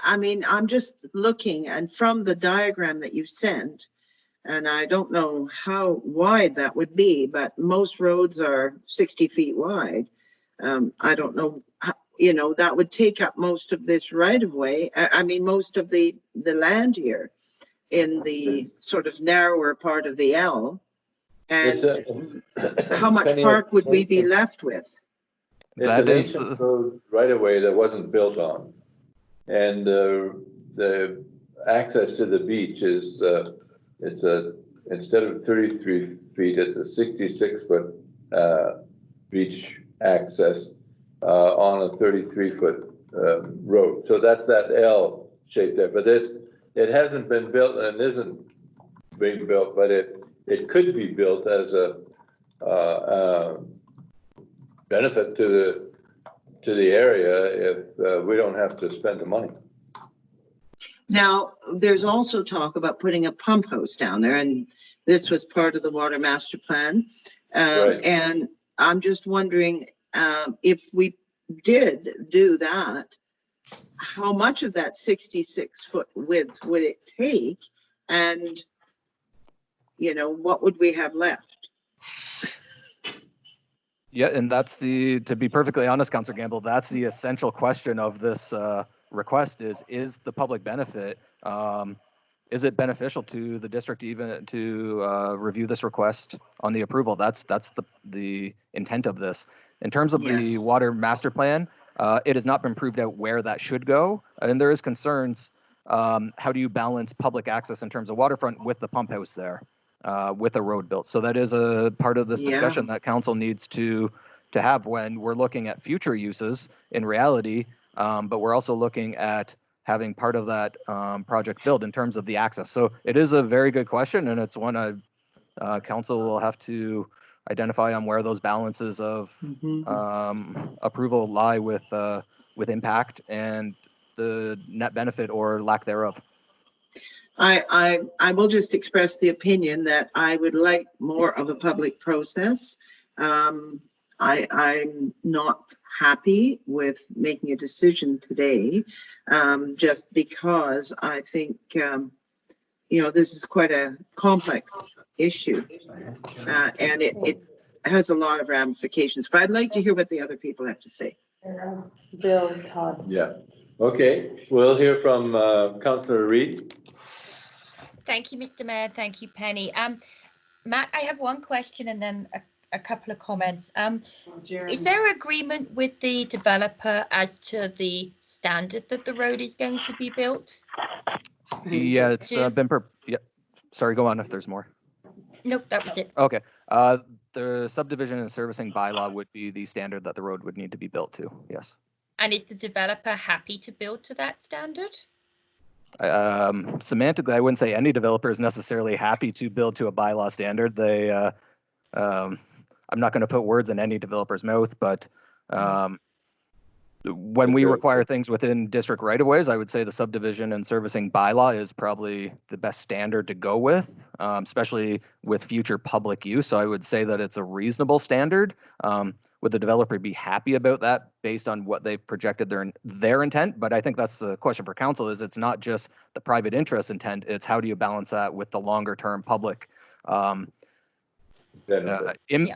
I mean, I'm just looking, and from the diagram that you sent, and I don't know how wide that would be, but most roads are 60 feet wide. I don't know, that would take up most of this right-of-way. I mean, most of the land here in the sort of narrower part of the L. And how much park would we be left with? It's an ancient road right away that wasn't built on. And the access to the beach is, instead of 33 feet, it's a 66-foot beach access on a 33-foot road. So that's that L shape there. But it hasn't been built and isn't being built, but it could be built as a benefit to the area if we don't have to spend the money. Now, there's also talk about putting a pump house down there, and this was part of the water master plan. Right. And I'm just wondering if we did do that, how much of that 66-foot width would it take? And, what would we have left? Yeah, and that's to be perfectly honest, Councillor Gamble, that's the essential question of this request is the public benefit, is it beneficial to the district even to review this request on the approval? That's the intent of this. In terms of the water master plan, it has not been proved out where that should go, and there is concerns. How do you balance public access in terms of waterfront with the pump house there, with a road built? So that is a part of this discussion that council needs to have when we're looking at future uses in reality, but we're also looking at having part of that project built in terms of the access. So it is a very good question, and it's one council will have to identify on where those balances of approval lie with impact and the net benefit or lack thereof. I will just express the opinion that I would like more of a public process. I'm not happy with making a decision today, just because I think, this is quite a complex issue, and it has a lot of ramifications. But I'd like to hear what the other people have to say. Bill, Todd. Yeah. Okay. We'll hear from Councillor Reid. Thank you, Mr. Mayor. Thank you, Penny. Matt, I have one question and then a couple of comments. Is there agreement with the developer as to the standard that the road is going to be built? Yeah, it's been sorry, go on if there's more. Nope, that was it. Okay. The subdivision and servicing bylaw would be the standard that the road would need to be built to, yes. And is the developer happy to build to that standard? Semantically, I wouldn't say any developer is necessarily happy to build to a bylaw standard. I'm not going to put words in any developer's mouth, but when we require things within district right-of-ways, I would say the subdivision and servicing bylaw is probably the best standard to go with, especially with future public use. So I would say that it's a reasonable standard. Would the developer be happy about that based on what they've projected their intent? But I think that's the question for council, is it's not just the private interest intent, it's how do you balance that with the longer term public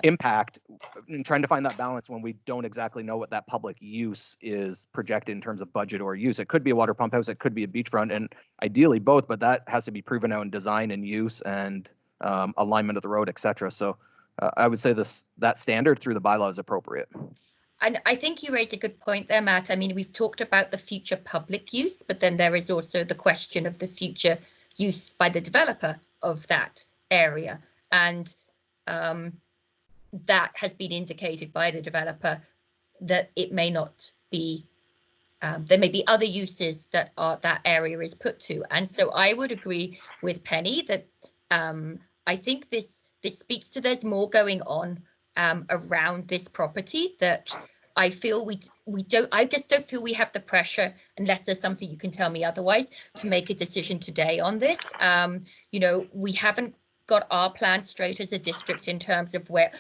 impact, and trying to find that balance when we don't exactly know what that public use is projected in terms of budget or use. It could be a water pump house, it could be a beachfront, and ideally both, but that has to be proven out in design and use and alignment of the road, etc. So I would say that standard through the bylaw is appropriate. And I think you raise a good point there, Matt. I mean, we've talked about the future public use, but then there is also the question of the future use by the developer of that area. And that has been indicated by the developer that it may not be, there may be other uses that area is put to. And so I would agree with Penny that I think this speaks to there's more going on around this property that I feel I just don't feel we have the pressure, unless there's something you can tell me otherwise, to make a decision today on this. We haven't got our plan straight as a district in terms of where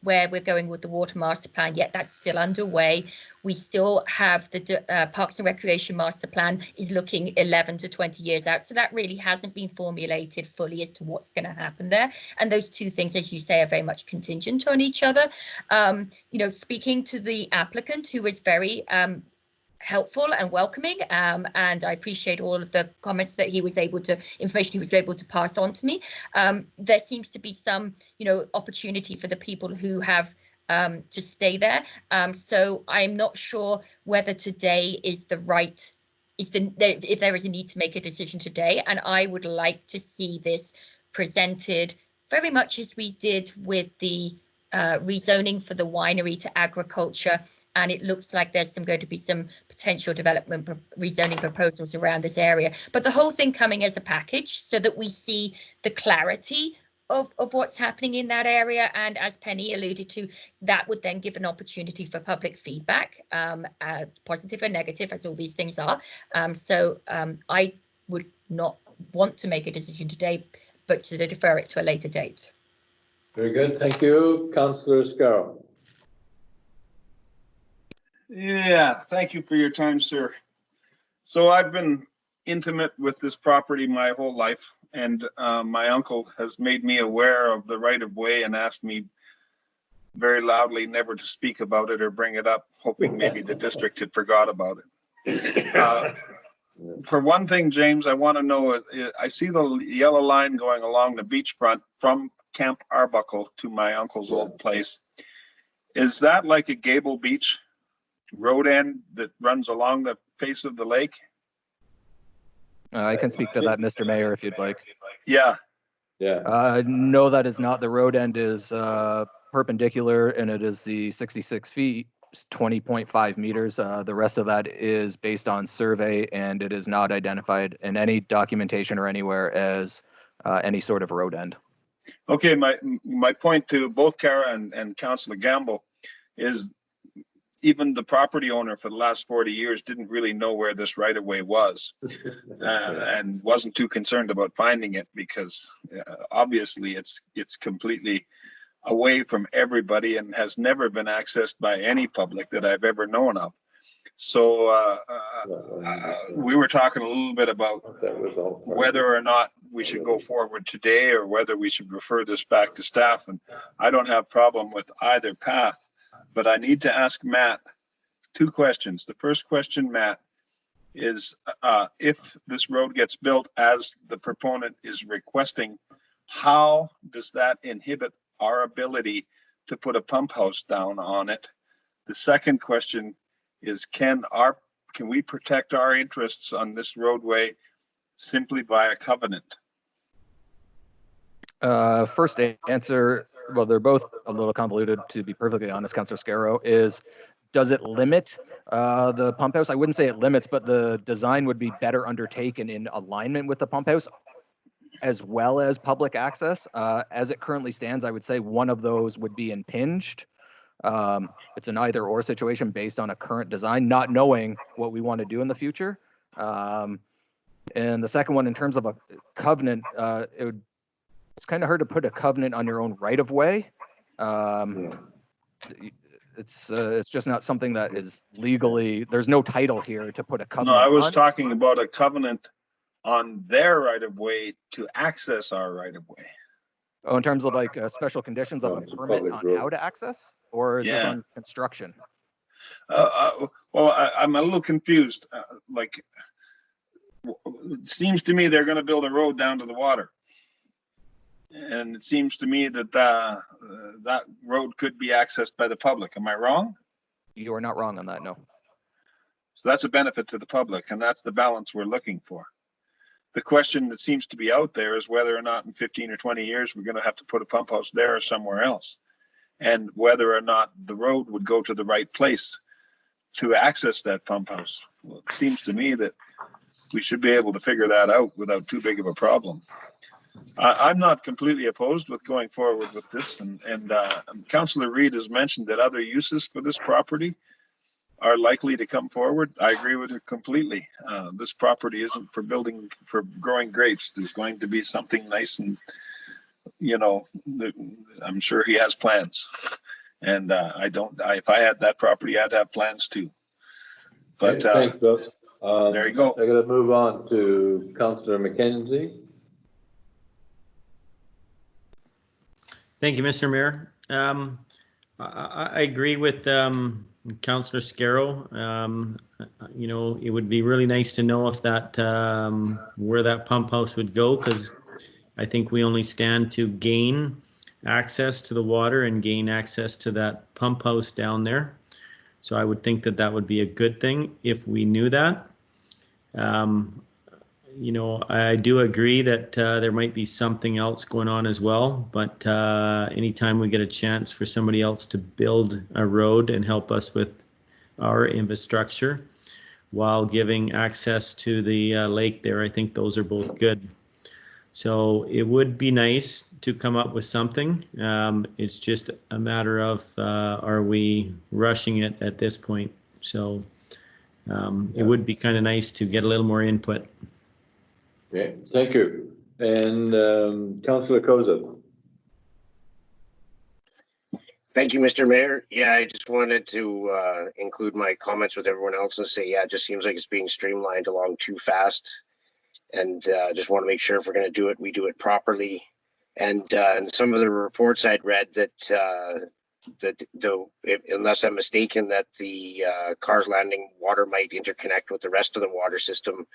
we're going with the water master plan yet. That's still underway. We still have the Parks and Recreation master plan is looking 11 to 20 years out. So that really hasn't been formulated fully as to what's going to happen there. And those two things, as you say, are very much contingent on each other. Speaking to the applicant, who was very helpful and welcoming, and I appreciate all of the comments that information he was able to pass on to me. There seems to be some, opportunity for the people who have to stay there. So I'm not sure whether today is if there is a need to make a decision today. And I would like to see this presented very much as we did with the rezoning for the winery to agriculture. And it looks like there's going to be some potential development rezoning proposals around this area. But the whole thing coming as a package so that we see the clarity of what's happening in that area. And as Penny alluded to, that would then give an opportunity for public feedback, positive and negative, as all these things are. So I would not want to make a decision today, but to defer it to a later date. Very good. Thank you. Councillor Scarrow. Yeah, thank you for your time, sir. So I've been intimate with this property my whole life, and my uncle has made me aware of the right-of-way and asked me very loudly never to speak about it or bring it up, hoping maybe the district had forgot about it. For one thing, James, I want to know, I see the yellow line going along the beachfront from Camp Arbuckle to my uncle's old place. Is that like a gable beach road end that runs along the face of the lake? I can speak to that, Mr. Mayor, if you'd like. Yeah. No, that is not. The road end is perpendicular, and it is the 66 feet, 20.5 meters. The rest of that is based on survey, and it is not identified in any documentation or anywhere as any sort of road end. Okay, my point to both Kara and Councillor Gamble is even the property owner for the last 40 years didn't really know where this right-of-way was and wasn't too concerned about finding it because obviously it's completely away from everybody and has never been accessed by any public that I've ever known of. So we were talking a little bit about whether or not we should go forward today or whether we should refer this back to staff. And I don't have a problem with either path, but I need to ask Matt two questions. The first question, Matt, is if this road gets built as the proponent is requesting, how does that inhibit our ability to put a pump house down on it? The second question is, can we protect our interests on this roadway simply by a covenant? First answer, well, they're both a little convoluted, to be perfectly honest, Councillor Scarrow, is Does it limit the pump house? I wouldn't say it limits, but the design would be better undertaken in alignment with the pump house as well as public access. As it currently stands, I would say one of those would be impinged. It's an either or situation based on a current design, not knowing what we want to do in the future. And the second one, in terms of a covenant, it's kind of hard to put a covenant on your own right of way. It's just not something that is legally, there's no title here to put a covenant No, I was on. talking about a covenant on their right of way to access our right of way. Oh, in terms of like special conditions of a permit on how to access, or is this Yeah. on construction? Well, I'm a little confused. Like, it seems to me they're going to build a road down to the water. And it seems to me that that road could be accessed by the public. Am I wrong? You are not wrong on that, no. So that's a benefit to the public, and that's the balance we're looking for. The question that seems to be out there is whether or not in 15 or 20 years we're going to have to put a pump house there or somewhere else, and whether or not the road would go to the right place to access that pump house. Well, it seems to me that we should be able to figure that out without too big of a problem. I'm not completely opposed with going forward with this, and Councillor Reid has mentioned that other uses for this property are likely to come forward. I agree with her completely. This property isn't for growing grapes. There's going to be something nice, and I'm sure he has plans. And if I had that property, I'd have plans too. But thanks, Bill. There you go. I got to move on to Councillor McKenzie. Thank you, Mr. Mayor. I agree with Councillor Scarrow. It would be really nice to know if that where that pump house would go, because I think we only stand to gain access to the water and gain access to that pump house down there. So I would think that that would be a good thing if we knew that. I do agree that there might be something else going on as well, but anytime we get a chance for somebody else to build a road and help us with our infrastructure while giving access to the lake there, I think those are both good. So it would be nice to come up with something. It's just a matter of are we rushing it at this point? So it would be kind of nice to get a little more input. Okay, thank you. And Councillor Koza. Thank you, Mr. Mayor. Yeah, I just wanted to include my comments with everyone else and say, yeah, it just seems like it's being streamlined along too fast. And just want to make sure if we're going to do it, we do it properly. And in some of the reports I'd read that unless I'm mistaken, that the Cars Landing water might interconnect with the rest of the water system.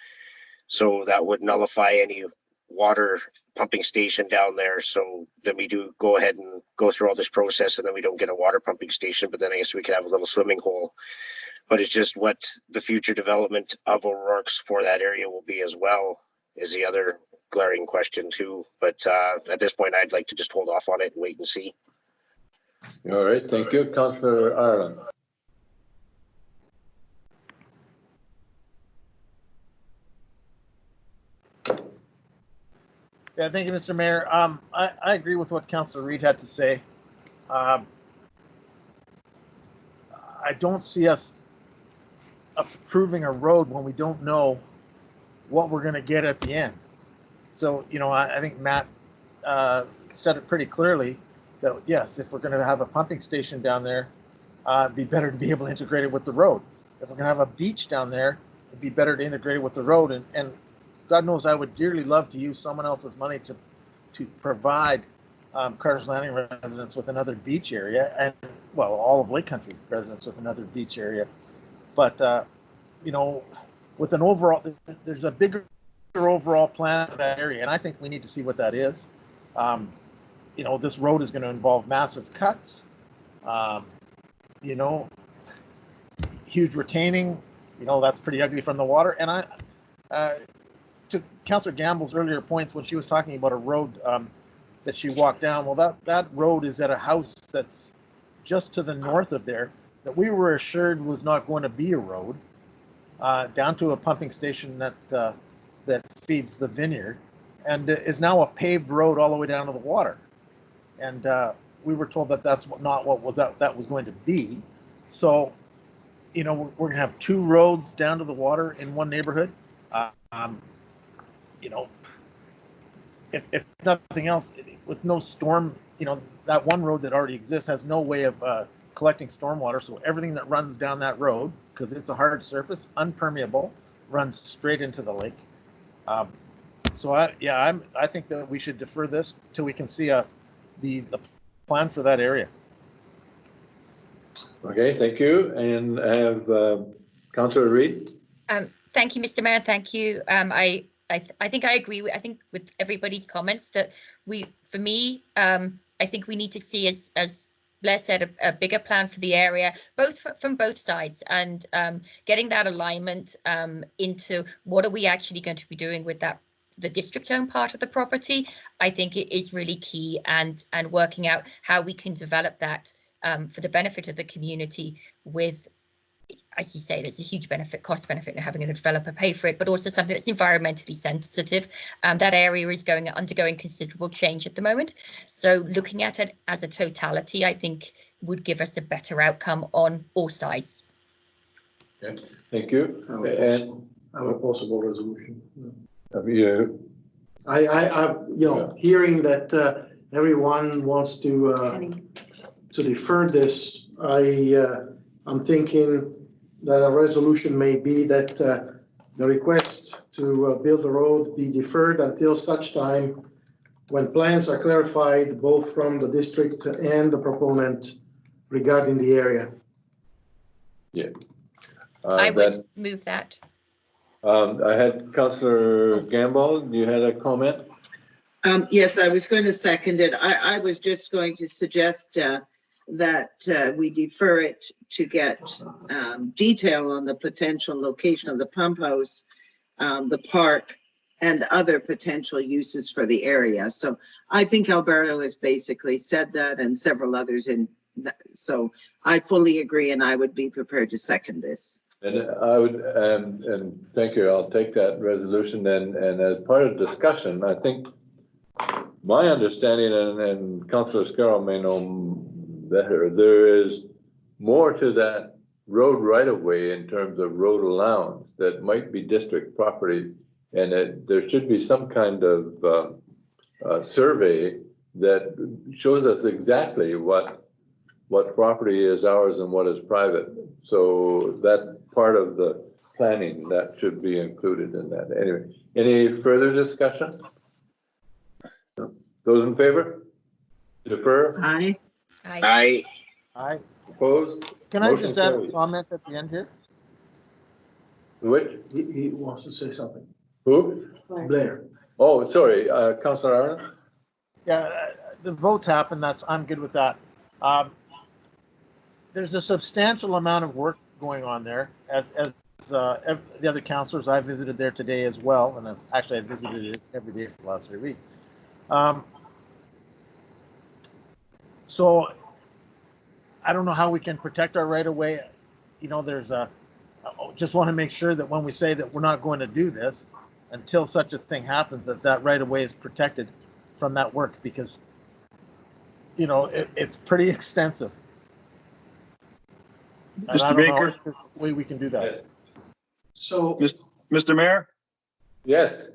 So that would nullify any water pumping station down there. So then we do go ahead and go through all this process, and then we don't get a water pumping station, but then I guess we could have a little swimming hole. But it's just what the future development of O'Rourke's for that area will be as well is the other glaring question too. But at this point, I'd like to just hold off on it and wait and see. All right, thank you. Councillor Ireland. Yeah, thank you, Mr. Mayor. I agree with what Councillor Reid had to say. I don't see us approving a road when we don't know what we're going to get at the end. So, I think Matt said it pretty clearly that, yes, if we're going to have a pumping station down there, it'd be better to be able to integrate it with the road. If we're going to have a beach down there, it'd be better to integrate it with the road. And God knows I would dearly love to use someone else's money to provide Cars Landing residents with another beach area, and well, all of Lake Country residents with another beach area. But with an overall, there's a bigger overall plan for that area, and I think we need to see what that is. This road is going to involve massive cuts. Huge retaining. That's pretty ugly from the water. And to Councillor Gamble's earlier points when she was talking about a road that she walked down, well, that road is at a house that's just to the north of there. that we were assured was not going to be a road, down to a pumping station that feeds the vineyard, and is now a paved road all the way down to the water. And we were told that that's not what that was going to be. So, you know, we're gonna have two roads down to the water in one neighborhood. You know, if nothing else, with no storm, you know, that one road that already exists has no way of collecting stormwater. So everything that runs down that road, because it's a hard surface, unpermeable, runs straight into the lake. So I think that we should defer this till we can see the plan for that area. Okay, thank you. And I have Councillor Reid. Thank you, Mr. Mayor. Thank you. I think I agree with everybody's comments that for me, I think we need to see, as Blair said, a bigger plan for the area, from both sides, and getting that alignment into what are we actually going to be doing with the district-owned part of the property. I think it is really key, and working out how we can develop that for the benefit of the community with, as you say, there's a huge cost benefit in having a developer pay for it, but also something that's environmentally sensitive. That area is undergoing considerable change at the moment. So looking at it as a totality, I think would give us a better outcome on all sides. Okay, thank you. I have a possible resolution. Yeah. Hearing that everyone wants to defer this, I'm thinking that a resolution may be that the request to build the road be deferred until such time when plans are clarified both from the district and the proponent regarding the area. Yeah. I would move that. I had Councillor Gamble. You had a comment? Yes, I was going to second it. I was just going to suggest that we defer it to get detail on the potential location of the pump house, the park, and other potential uses for the area. So I think Alberto has basically said that, and several others so I fully agree, and I would be prepared to second this. And I would, and thank you, I'll take that resolution, and as part of discussion, I think my understanding, and Councillor Scarrow may know better, there is more to that road right of way in terms of road allowance that might be district property, and there should be some kind of survey that shows us exactly what property is ours and what is private. So that part of the planning, that should be included in that. Anyway, any further discussion? No? Those in favor? Defer? Aye. Aye. Aye. Opposed? Can I just add a comment at the end here? Which? He wants to say something. Who? Blair. Oh, sorry, Councillor Arnold? Yeah, the votes happen. I'm good with that. There's a substantial amount of work going on there. As the other councillors, I visited there today as well, and I visited it every day for the last 3 weeks. So I don't know how we can protect our right of way. You know, just want to make sure that when we say that we're not going to do this until such a thing happens, that right of way is protected from that work, because, you know, it's pretty extensive. Mr. Baker? Way we can do that. So, Mr. Mayor? Yes.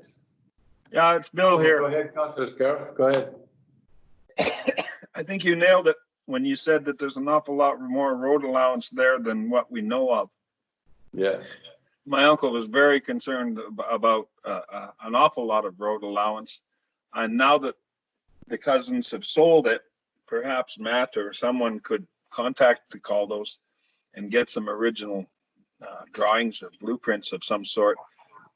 Yeah, it's Bill here. Go ahead, Councillor Scarrow. Go ahead. I think you nailed it when you said that there's an awful lot more road allowance there than what we know of. Yes. My uncle was very concerned about an awful lot of road allowance. And now that the cousins have sold it, perhaps Matt or someone could contact the Caldos and get some original drawings or blueprints of some sort,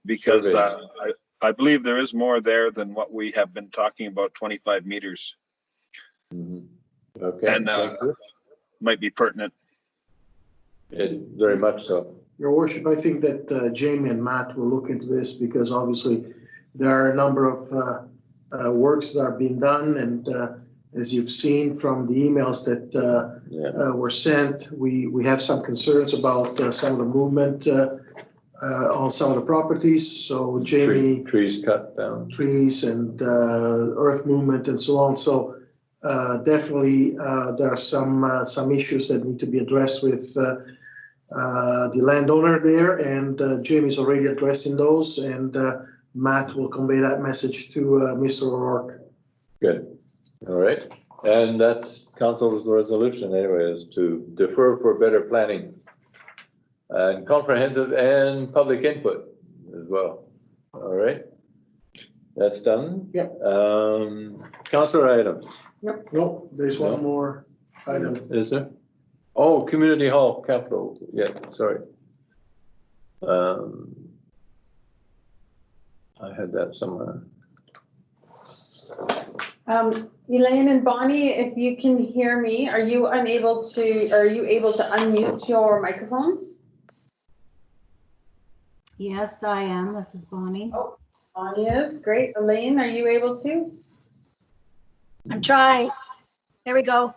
because I believe there is more there than what we have been talking about, 25 meters. Mm-hmm. Okay. And might be pertinent. Very much so. Your Worship, I think that Jamie and Matt will look into this, because obviously there are a number of works that are being done, and as you've seen from the emails that were sent, we have some concerns about some of the movement on some of the properties. So Jamie, trees cut down, trees and earth movement and so on. So definitely there are some issues that need to be addressed with the landowner there, and Jamie's already addressing those, and Matt will convey that message to Mr. O'Rourke. Good. All right. And that's council's resolution anyway, is to defer for better planning and comprehensive and public input as well. All right. That's done. Yep. Councilor items. Yep. Nope. There's one more item. Is there? Oh, community hall capital. Yeah, sorry. I had that somewhere. Elaine and Bonnie, if you can hear me, are you able to unmute your microphones? Yes, I am. This is Bonnie. Oh, Bonnie is. Great. Elaine, are you able to? I'm trying. There we go.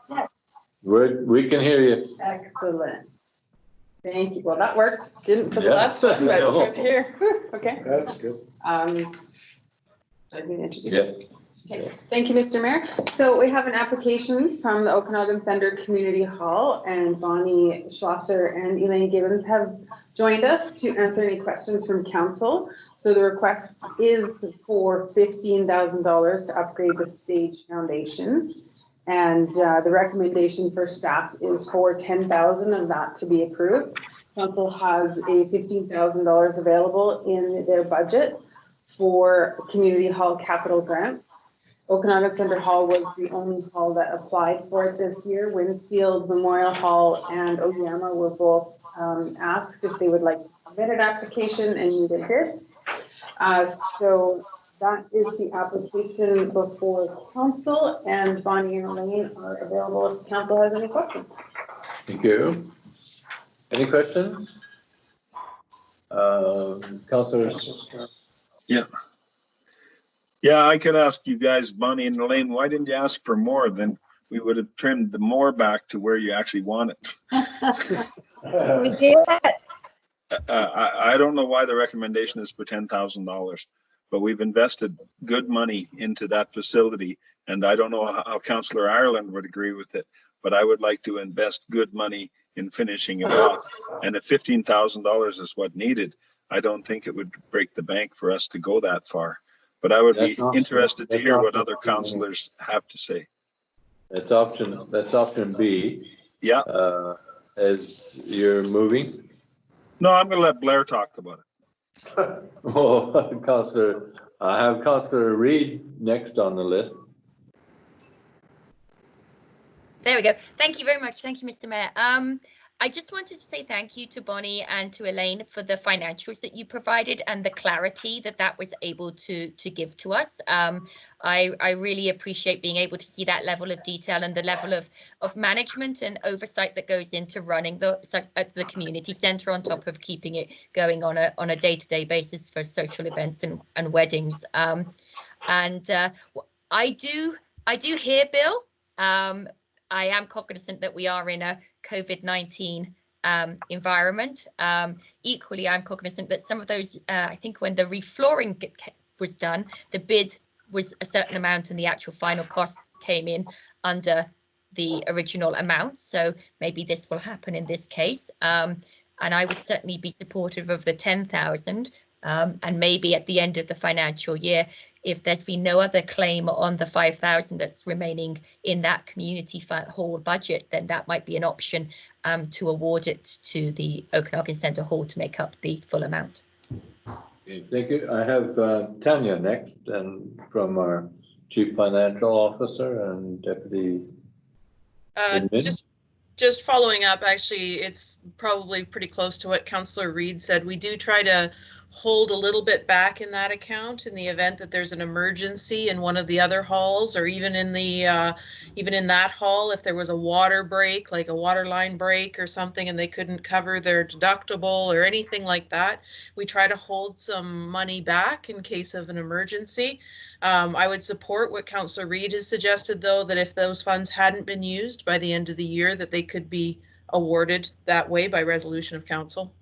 We can hear you. Excellent. Thank you. Well, that worked. Didn't for the Yeah. last one, but it's good to hear. Okay. That's good. So I can introduce. Yes. Okay, thank you, Mr. Mayor. So we have an application from the Okanagan Center Community Hall, and Bonnie Schlosser and Elaine Gibbons have joined us to answer any questions from council. So the request is for $15,000 to upgrade the stage foundation. And the recommendation for staff is for $10,000 of that to be approved. Council has a $15,000 available in their budget for Community Hall Capital Grant. Okanagan Center Hall was the only hall that applied for it this year. Winfield Memorial Hall and Oyama were both asked if they would like to submit an application, and neither did. So that is the application before council, and Bonnie and Elaine are available if council has any questions. Thank you. Any questions? Councilors? Yeah. Yeah, I could ask you guys, Bonnie and Elaine, why didn't you ask for more? Then we would have trimmed the more back to where you actually want it. We did. I don't know why the recommendation is for $10,000, but we've invested good money into that facility. And I don't know how Councillor Ireland would agree with it, but I would like to invest good money in finishing it off. And if $15,000 is what needed, I don't think it would break the bank for us to go that far. But I would be interested to hear what other councillors have to say. That's option B. Yeah. As you're moving. No, I'm going to let Blair talk about it. Oh, Councillor, I have Councillor Reid next on the list. There we go. Thank you very much. Thank you, Mr. Mayor. I just wanted to say thank you to Bonnie and to Elaine for the financials that you provided and the clarity that was able to give to us. I really appreciate being able to see that level of detail and the level of management and oversight that goes into running the community centre, on top of keeping it going on a day-to-day basis for social events and weddings. I do hear, Bill. I am cognizant that we are in a COVID-19 environment. Equally, I'm cognizant that some of those, I think when the reflooring was done, the bid was a certain amount and the actual final costs came in under the original amount. So maybe this will happen in this case. And I would certainly be supportive of the 10,000. And maybe at the end of the financial year, if there's been no other claim on the 5,000 that's remaining in that community hall budget, then that might be an option to award it to the Okanagan Centre Hall to make up the full amount. Okay, thank you. I have Tanya next, and from our Chief Financial Officer and Deputy Admin. Just following up, actually, it's probably pretty close to what Councillor Reid said. We do try to hold a little bit back in that account in the event that there's an emergency in one of the other halls, or even in the even in that hall, if there was a water break, like a water line break or something, and they couldn't cover their deductible or anything like that. We try to hold some money back in case of an emergency. I would support what Councillor Reid has suggested, though, that if those funds hadn't been used by the end of the year, that they could be awarded that way by resolution of council.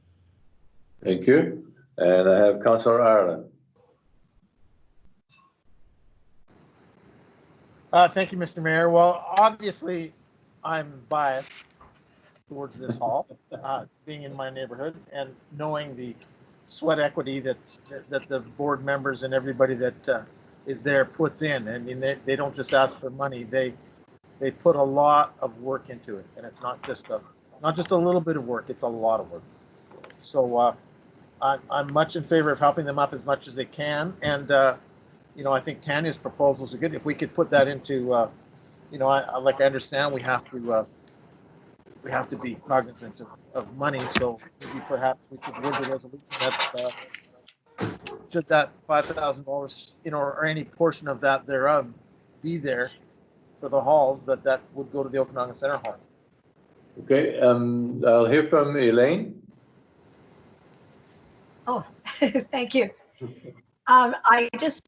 Thank you. And I have Councillor Ireland. Thank you, Mr. Mayor. Well, obviously, I'm biased towards this hall, being in my neighborhood and knowing the sweat equity that the board members and everybody that is there puts in. I mean, they don't just ask for money; they put a lot of work into it, and it's not just a little bit of work; it's a lot of work. So I'm much in favor of helping them up as much as they can, and you know, I think Tanya's proposals are good. If we could put that into, you know, I understand we have to be cognizant of money. So maybe perhaps we could word the resolution that should that $5,000, you know, or any portion of that thereof be there for the halls, that would go to the Okanagan Center Hall. Okay, I'll hear from Elaine. Oh, thank you. I just,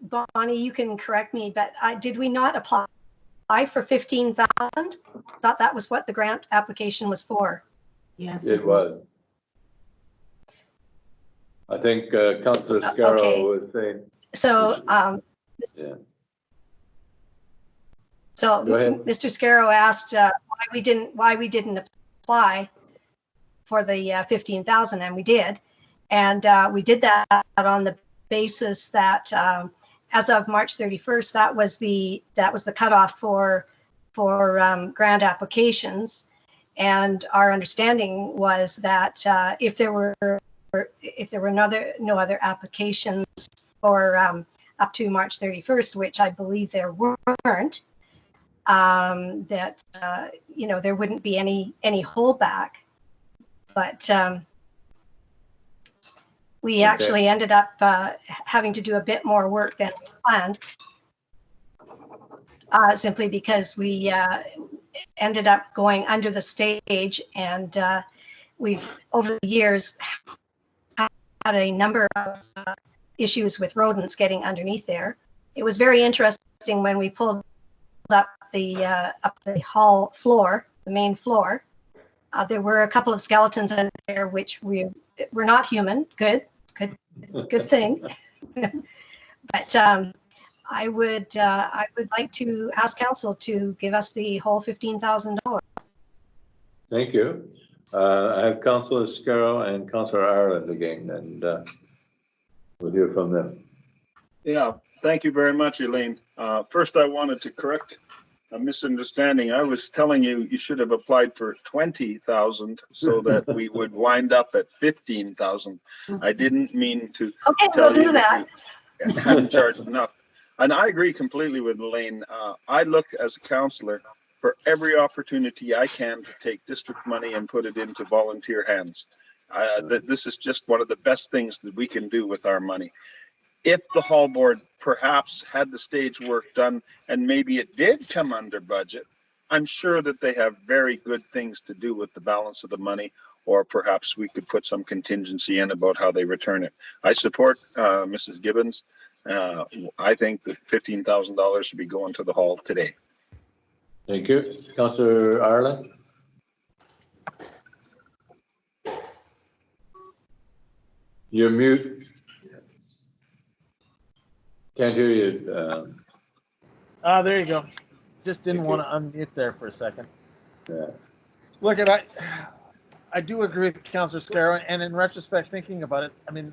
Bonnie, you can correct me, but did we not apply for 15,000? Thought that was what the grant application was for. Yes, it was. I think Councillor Scarrow was saying. So, yeah. So Mr. Scarrow asked why we didn't apply for the 15,000, and we did. And we did that on the basis that as of March 31st, that was the cutoff for grant applications. And our understanding was that if there were no other applications for up to March 31st, which I believe there weren't, that you know, there wouldn't be any holdback. But we actually ended up having to do a bit more work than we planned, simply because we ended up going under the stage, and we've over the years had a number of issues with rodents getting underneath there. It was very interesting when we pulled up the hall floor, the main floor. There were a couple of skeletons in there which were not human. Good thing. But I would like to ask council to give us the whole $15,000. Thank you. I have Councillor Scarrow and Councillor Ireland again, and we'll hear from them. Yeah, thank you very much, Elaine. First, I wanted to correct a misunderstanding. I was telling you should have applied for 20,000 so that we would wind up at 15,000. I didn't mean to tell you that you hadn't charged enough. And I agree completely with Elaine. I look as a councillor for every opportunity I can to take district money and put it into volunteer hands. This is just one of the best things that we can do with our money. If the hall board perhaps had the stage work done and maybe it did come under budget, I'm sure that they have very good things to do with the balance of the money, or perhaps we could put some contingency in about how they return it. I support Mrs. Gibbons. I think that $15,000 should be going to the hall today. Thank you. Councillor Ireland. You're mute. Can't hear you. There you go. Just didn't want to unmute there for a second. Yeah. Look, I do agree with Councillor Scarrow, and in retrospect, thinking about it, I mean,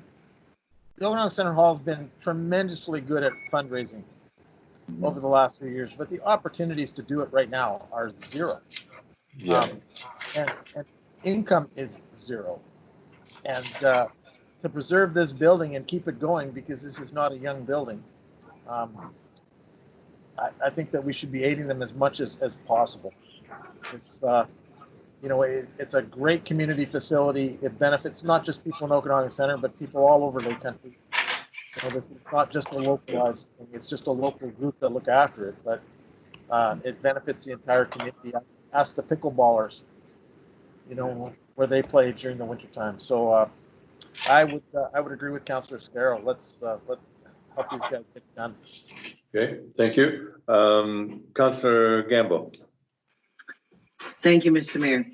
the Okanagan Center Hall has been tremendously good at fundraising over the last few years, but the opportunities to do it right now are zero. Yeah. And income is zero. And to preserve this building and keep it going, because this is not a young building, I think that we should be aiding them as much as possible. It's a great community facility. It benefits not just people in Okanagan Center, but people all over the country. This is not just a localized thing. It's just a local group that look after it, but it benefits the entire community. Ask the pickleballers, where they play during the wintertime. So I would agree with Councillor Scarrow. Let's help these guys get it done. Okay, thank you. Councillor Gamble. Thank you, Mr. Mayor.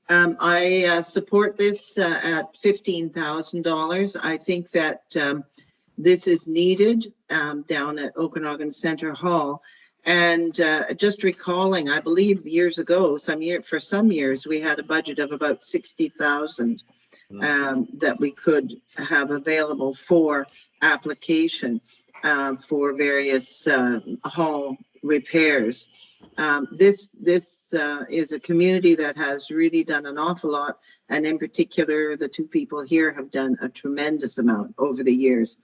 I support this at $15,000. I think that this is needed down at Okanagan Center Hall. And just recalling, I believe years ago, for some years, we had a budget of about 60,000 that we could have available for application for various hall repairs. This is a community that has really done an awful lot, and in particular, the two people here have done a tremendous amount over the years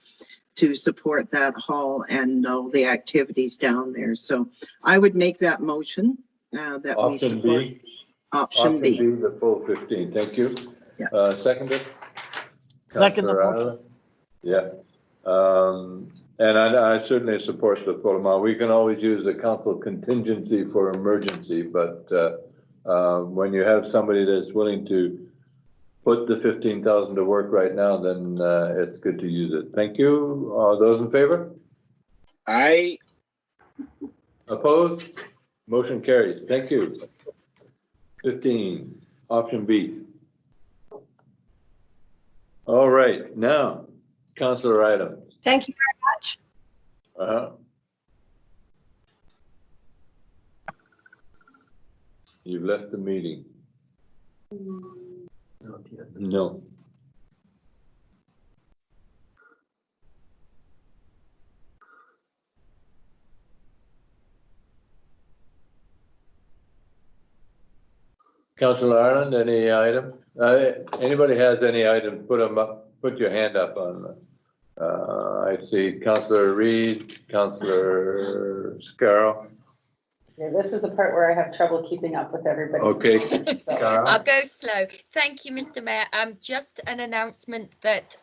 to support that hall and all the activities down there. So I would make that motion that we support. Option B. The full 15. Thank you. Yeah. Seconded. Second the motion. Yeah. And I certainly support the full amount. We can always use the council contingency for emergency, but when you have somebody that's willing to put the 15,000 to work right now, then it's good to use it. Thank you. Those in favor? Aye. Opposed? Motion carries. Thank you. 15, option B. All right, now, councillor items. Thank you very much. You've left the meeting. No. Councillor Ireland, any item? Anybody has any items, put them up, put your hand up on I see Councillor Reid, Councillor Scarrow. Yeah, this is the part where I have trouble keeping up with everybody. Okay. So. I'll go slow. Thank you, Mr. Mayor. Just an announcement that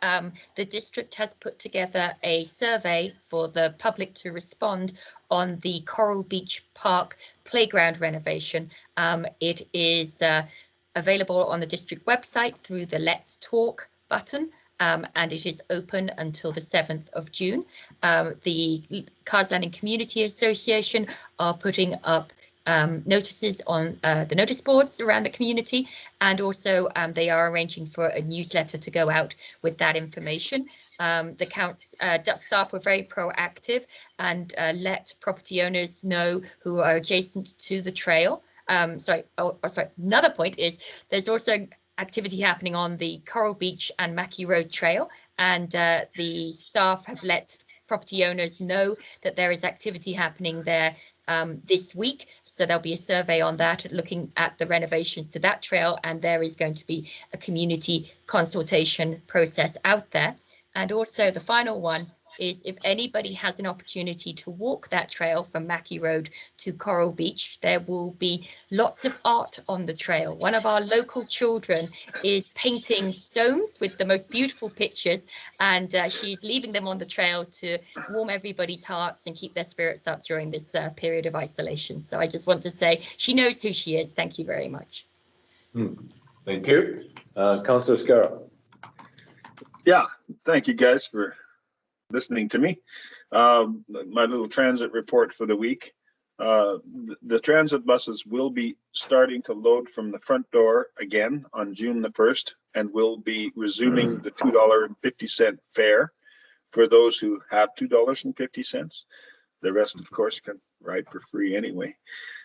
the district has put together a survey for the public to respond on the Coral Beach Park playground renovation. It is available on the district website through the Let's Talk button. And it is open until the 7th of June. The Cars Landing Community Association are putting up notices on the notice boards around the community, and also they are arranging for a newsletter to go out with that information. The council staff were very proactive and let property owners know who are adjacent to the trail. Sorry, another point is there's also activity happening on the Coral Beach and Mackie Road Trail, and the staff have let property owners know that there is activity happening there this week. So there'll be a survey on that, looking at the renovations to that trail, and there is going to be a community consultation process out there. And also the final one is, if anybody has an opportunity to walk that trail from Mackie Road to Coral Beach, there will be lots of art on the trail. One of our local children is painting stones with the most beautiful pictures, and she's leaving them on the trail to warm everybody's hearts and keep their spirits up during this period of isolation. So I just want to say she knows who she is. Thank you very much. Thank you. Councillor Scarrow. Yeah, thank you guys for listening to me. My little transit report for the week. The transit buses will be starting to load from the front door again on June the 1st, and will be resuming the $2.50 fare for those who have $2.50. The rest, of course, can ride for free anyway.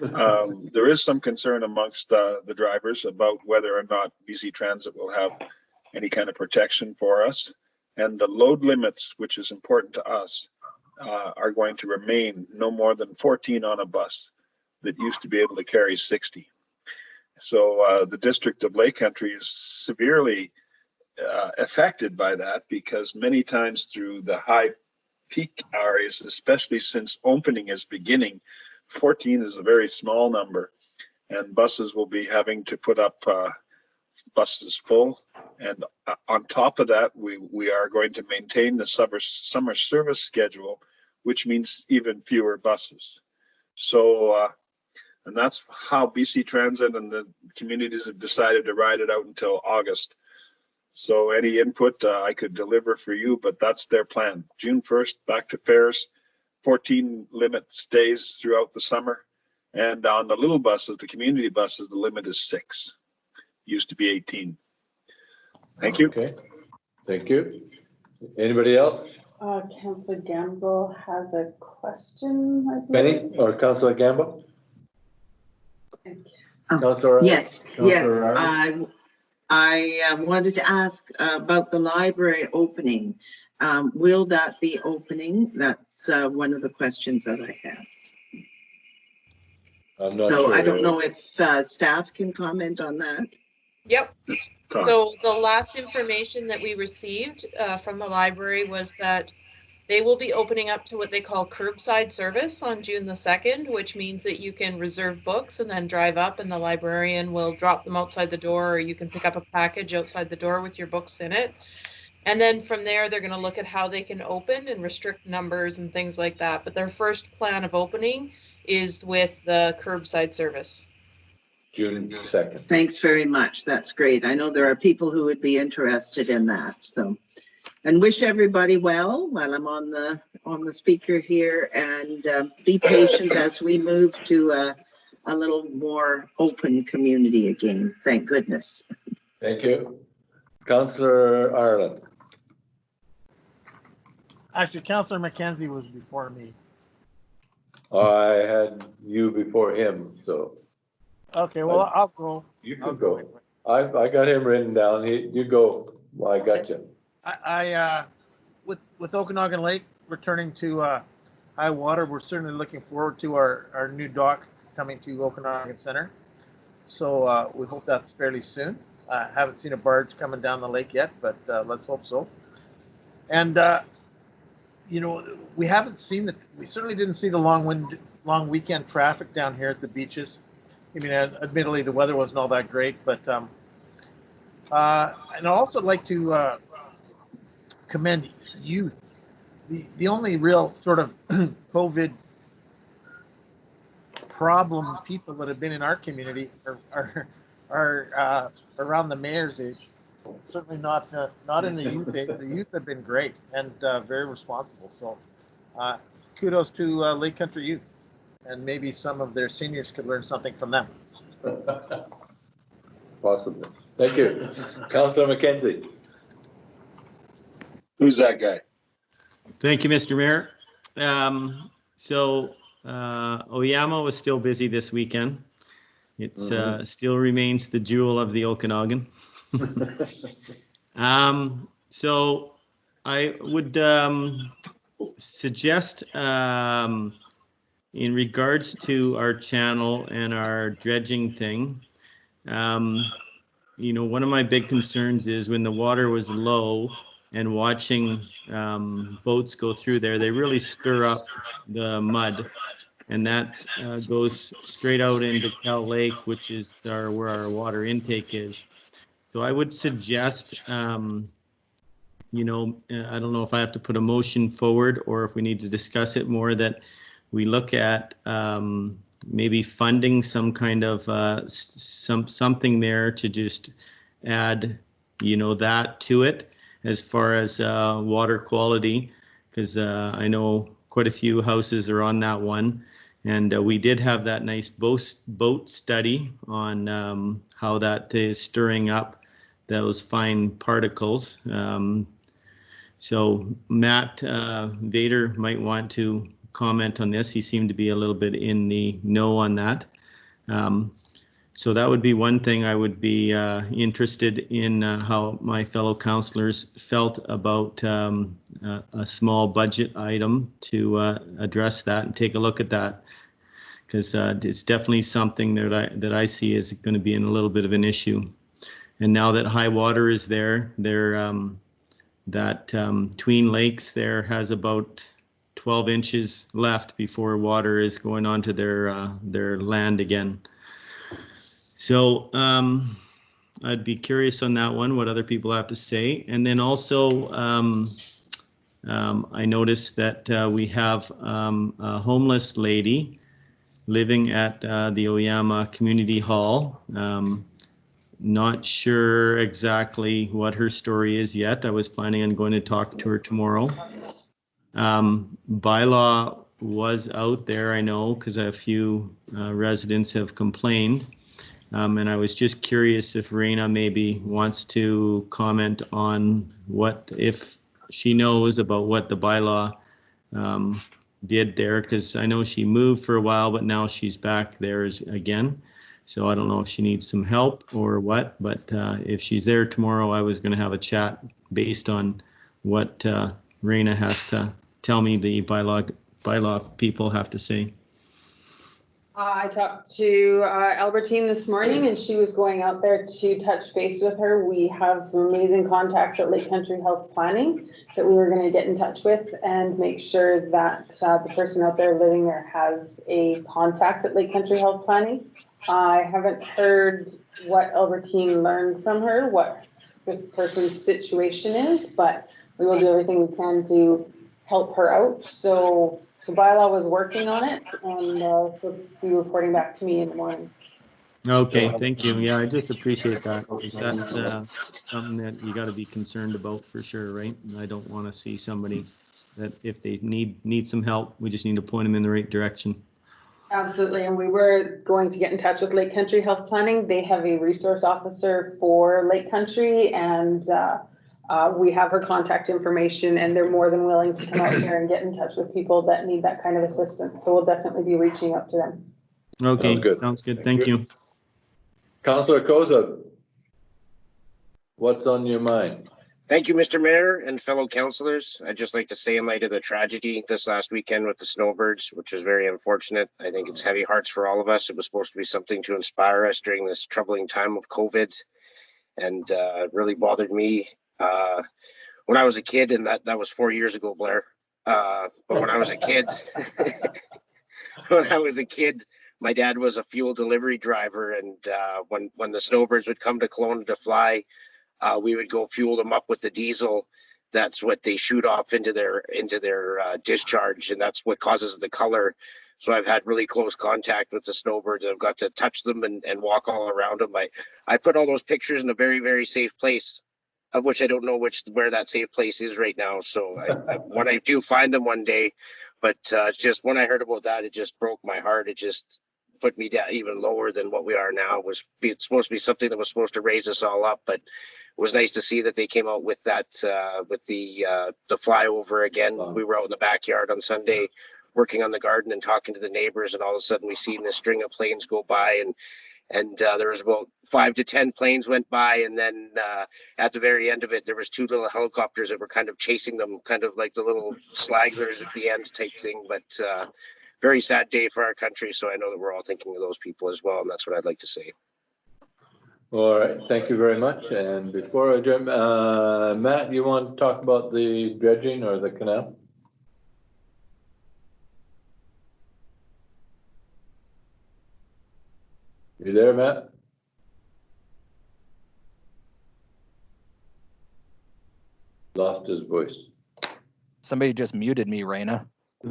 There is some concern amongst the drivers about whether or not BC Transit will have any kind of protection for us. And the load limits, which is important to us, are going to remain no more than 14 on a bus that used to be able to carry 60. So the District of Lake Country is severely affected by that, because many times through the high peak hours, especially since opening is beginning, 14 is a very small number. and buses will be having to put up buses full. And on top of that, we are going to maintain the summer service schedule, which means even fewer buses. So, and that's how BC Transit and the communities have decided to ride it out until August. So any input I could deliver for you, but that's their plan. June 1st, back to fares, 14 limit stays throughout the summer. And on the little buses, the community buses, the limit is 6. Used to be 18. Thank you. Okay, thank you. Anybody else? Councillor Gamble has a question. Benny or Councillor Gamble? Councillor? Yes, I wanted to ask about the library opening. Will that be opening? That's one of the questions that I have. I'm not So sure. I don't know if staff can comment on that. Yep. So the last information that we received from the library was that they will be opening up to what they call curbside service on June the 2nd, which means that you can reserve books and then drive up and the librarian will drop them outside the door, or you can pick up a package outside the door with your books in it. And then from there, they're going to look at how they can open and restrict numbers and things like that. But their first plan of opening is with the curbside service. June 2nd. Thanks very much. That's great. I know there are people who would be interested in that. So, and wish everybody well while I'm on the speaker here, and be patient as we move to a little more open community again. Thank goodness. Thank you. Councillor Ireland. Actually, Councillor Mackenzie was before me. I had you before him, so. Okay, well, I'll go. You can go. I got him written down. You go. Well, I got you. I with Okanagan Lake returning to high water, we're certainly looking forward to our new dock coming to Okanagan Center. So we hope that's fairly soon. Haven't seen a barge coming down the lake yet, but let's hope so. And you know, we certainly didn't see the long weekend traffic down here at the beaches. I mean, admittedly, the weather wasn't all that great, but and I'd also like to commend youth. The only real sort of COVID problem people that have been in our community are around the mayor's age. Certainly not in the youth age. The youth have been great and very responsible. So kudos to Lake Country Youth, and maybe some of their seniors could learn something from them. Possibly. Thank you. Councillor Mackenzie. Who's that guy? Thank you, Mr. Mayor. Oyama was still busy this weekend. It still remains the jewel of the Okanagan. So I would suggest in regards to our channel and our dredging thing, you know, one of my big concerns is when the water was low and watching boats go through there, they really stir up the mud, and that goes straight out into Cal Lake, which is where our water intake is. So I would suggest, you know, I don't know if I have to put a motion forward or if we need to discuss it more, that we look at maybe funding some kind of something there to just add, you know, that to it as far as water quality, because I know quite a few houses are on that one. And we did have that nice boat study on how that is stirring up those fine particles. So Matt Vader might want to comment on this. He seemed to be a little bit in the know on that. So that would be one thing I would be interested in how my fellow councillors felt about a small budget item to address that and take a look at that, because it's definitely something that I see is going to be in a little bit of an issue. And now that high water is there, that Tween Lakes there has about 12 inches left before water is going onto their land again. So I'd be curious on that one, what other people have to say. And then also, I noticed that we have a homeless lady living at the Oyama Community Hall. Not sure exactly what her story is yet. I was planning on going to talk to her tomorrow. Bylaw was out there, I know, because a few residents have complained. And I was just curious if Raina maybe wants to comment on what, if she knows about what the bylaw did there, because I know she moved for a while, but now she's back there again. So I don't know if she needs some help or what, but if she's there tomorrow, I was going to have a chat based on what Raina has to tell me the bylaw people have to say. I talked to Albertine this morning, and she was going out there to touch base with her. We have some amazing contacts at Lake Country Health Planning that we were going to get in touch with and make sure that the person out there living there has a contact at Lake Country Health Planning. I haven't heard what Albertine learned from her, what this person's situation is, but we will do everything we can to help her out. So Bylaw was working on it, and she'll be reporting back to me in the morning. Okay, thank you. Yeah, I just appreciate that. That's something that you got to be concerned about for sure, right? And I don't want to see somebody that if they need some help, we just need to point them in the right direction. Absolutely, and we were going to get in touch with Lake Country Health Planning. They have a resource officer for Lake Country, and we have her contact information, and they're more than willing to come out here and get in touch with people that need that kind of assistance. So we'll definitely be reaching out to them. Okay, sounds good. Thank you. Councillor Koza, what's on your mind? Thank you, Mr. Mayor and fellow councillors. I'd just like to say, in light of the tragedy this last weekend with the snowbirds, which was very unfortunate, I think it's heavy hearts for all of us. It was supposed to be something to inspire us during this troubling time of COVID, and it really bothered me when I was a kid, and that was 4 years ago, Blair. But when I was a kid, my dad was a fuel delivery driver, and when the snowbirds would come to Kelowna to fly, we would go fuel them up with the diesel. That's what they shoot off into their discharge, and that's what causes the color. So I've had really close contact with the snowbirds. I've got to touch them and walk all around them. I put all those pictures in a very, very safe place, of which I don't know where that safe place is right now. So when I do find them one day, but just when I heard about that, it just broke my heart. It just put me down even lower than what we are now. It's supposed to be something that was supposed to raise us all up, but it was nice to see that they came out with that, with the flyover again. We were out in the backyard on Sunday working on the garden and talking to the neighbors, and all of a sudden we seen this string of planes go by, and there was about 5 to 10 planes went by, and then at the very end of it, there was 2 little helicopters that were kind of chasing them, kind of like the little slagglers at the end type thing. But very sad day for our country, so I know that we're all thinking of those people as well, and that's what I'd like to say. All right, thank you very much. And before I jump, Matt, you want to talk about the dredging or the canal? You there, Matt? Lost his voice. Somebody just muted me, Raina.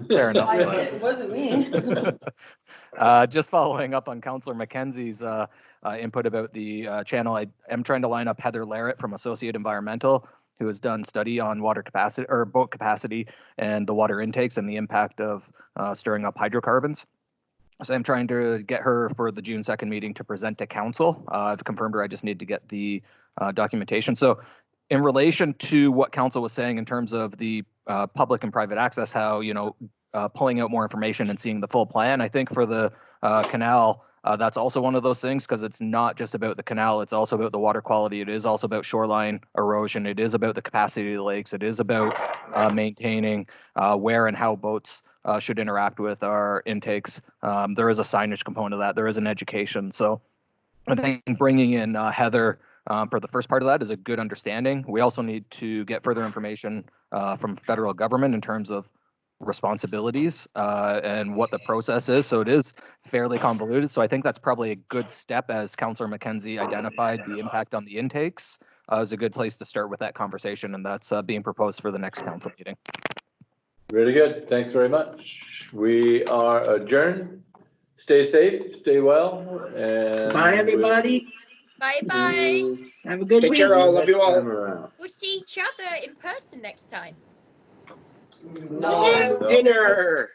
Fair enough. It wasn't me. Just following up on Councillor Mackenzie's input about the channel, I am trying to line up Heather Larrett from Associate Environmental, who has done study on water capacity or boat capacity and the water intakes and the impact of stirring up hydrocarbons. So I'm trying to get her for the June 2nd meeting to present to council. I've confirmed her. I just need to get the documentation. So in relation to what council was saying in terms of the public and private access, how, pulling out more information and seeing the full plan, I think for the canal, that's also one of those things, because it's not just about the canal, it's also about the water quality. It is also about shoreline erosion. It is about the capacity of the lakes. It is about maintaining where and how boats should interact with our intakes. There is a signage component of that. There is an education. So I think bringing in Heather for the first part of that is a good understanding. We also need to get further information from federal government in terms of responsibilities and what the process is. So it is fairly convoluted. So I think that's probably a good step, as Councillor McKenzie identified the impact on the intakes. Is a good place to start with that conversation, and that's being proposed for the next council meeting. Really good. Thanks very much. We are adjourned. Stay safe, stay well, and Bye, everybody. Bye-bye. Have a good Take week. care, all. Love you all. We'll see each other in person next time. Dinner.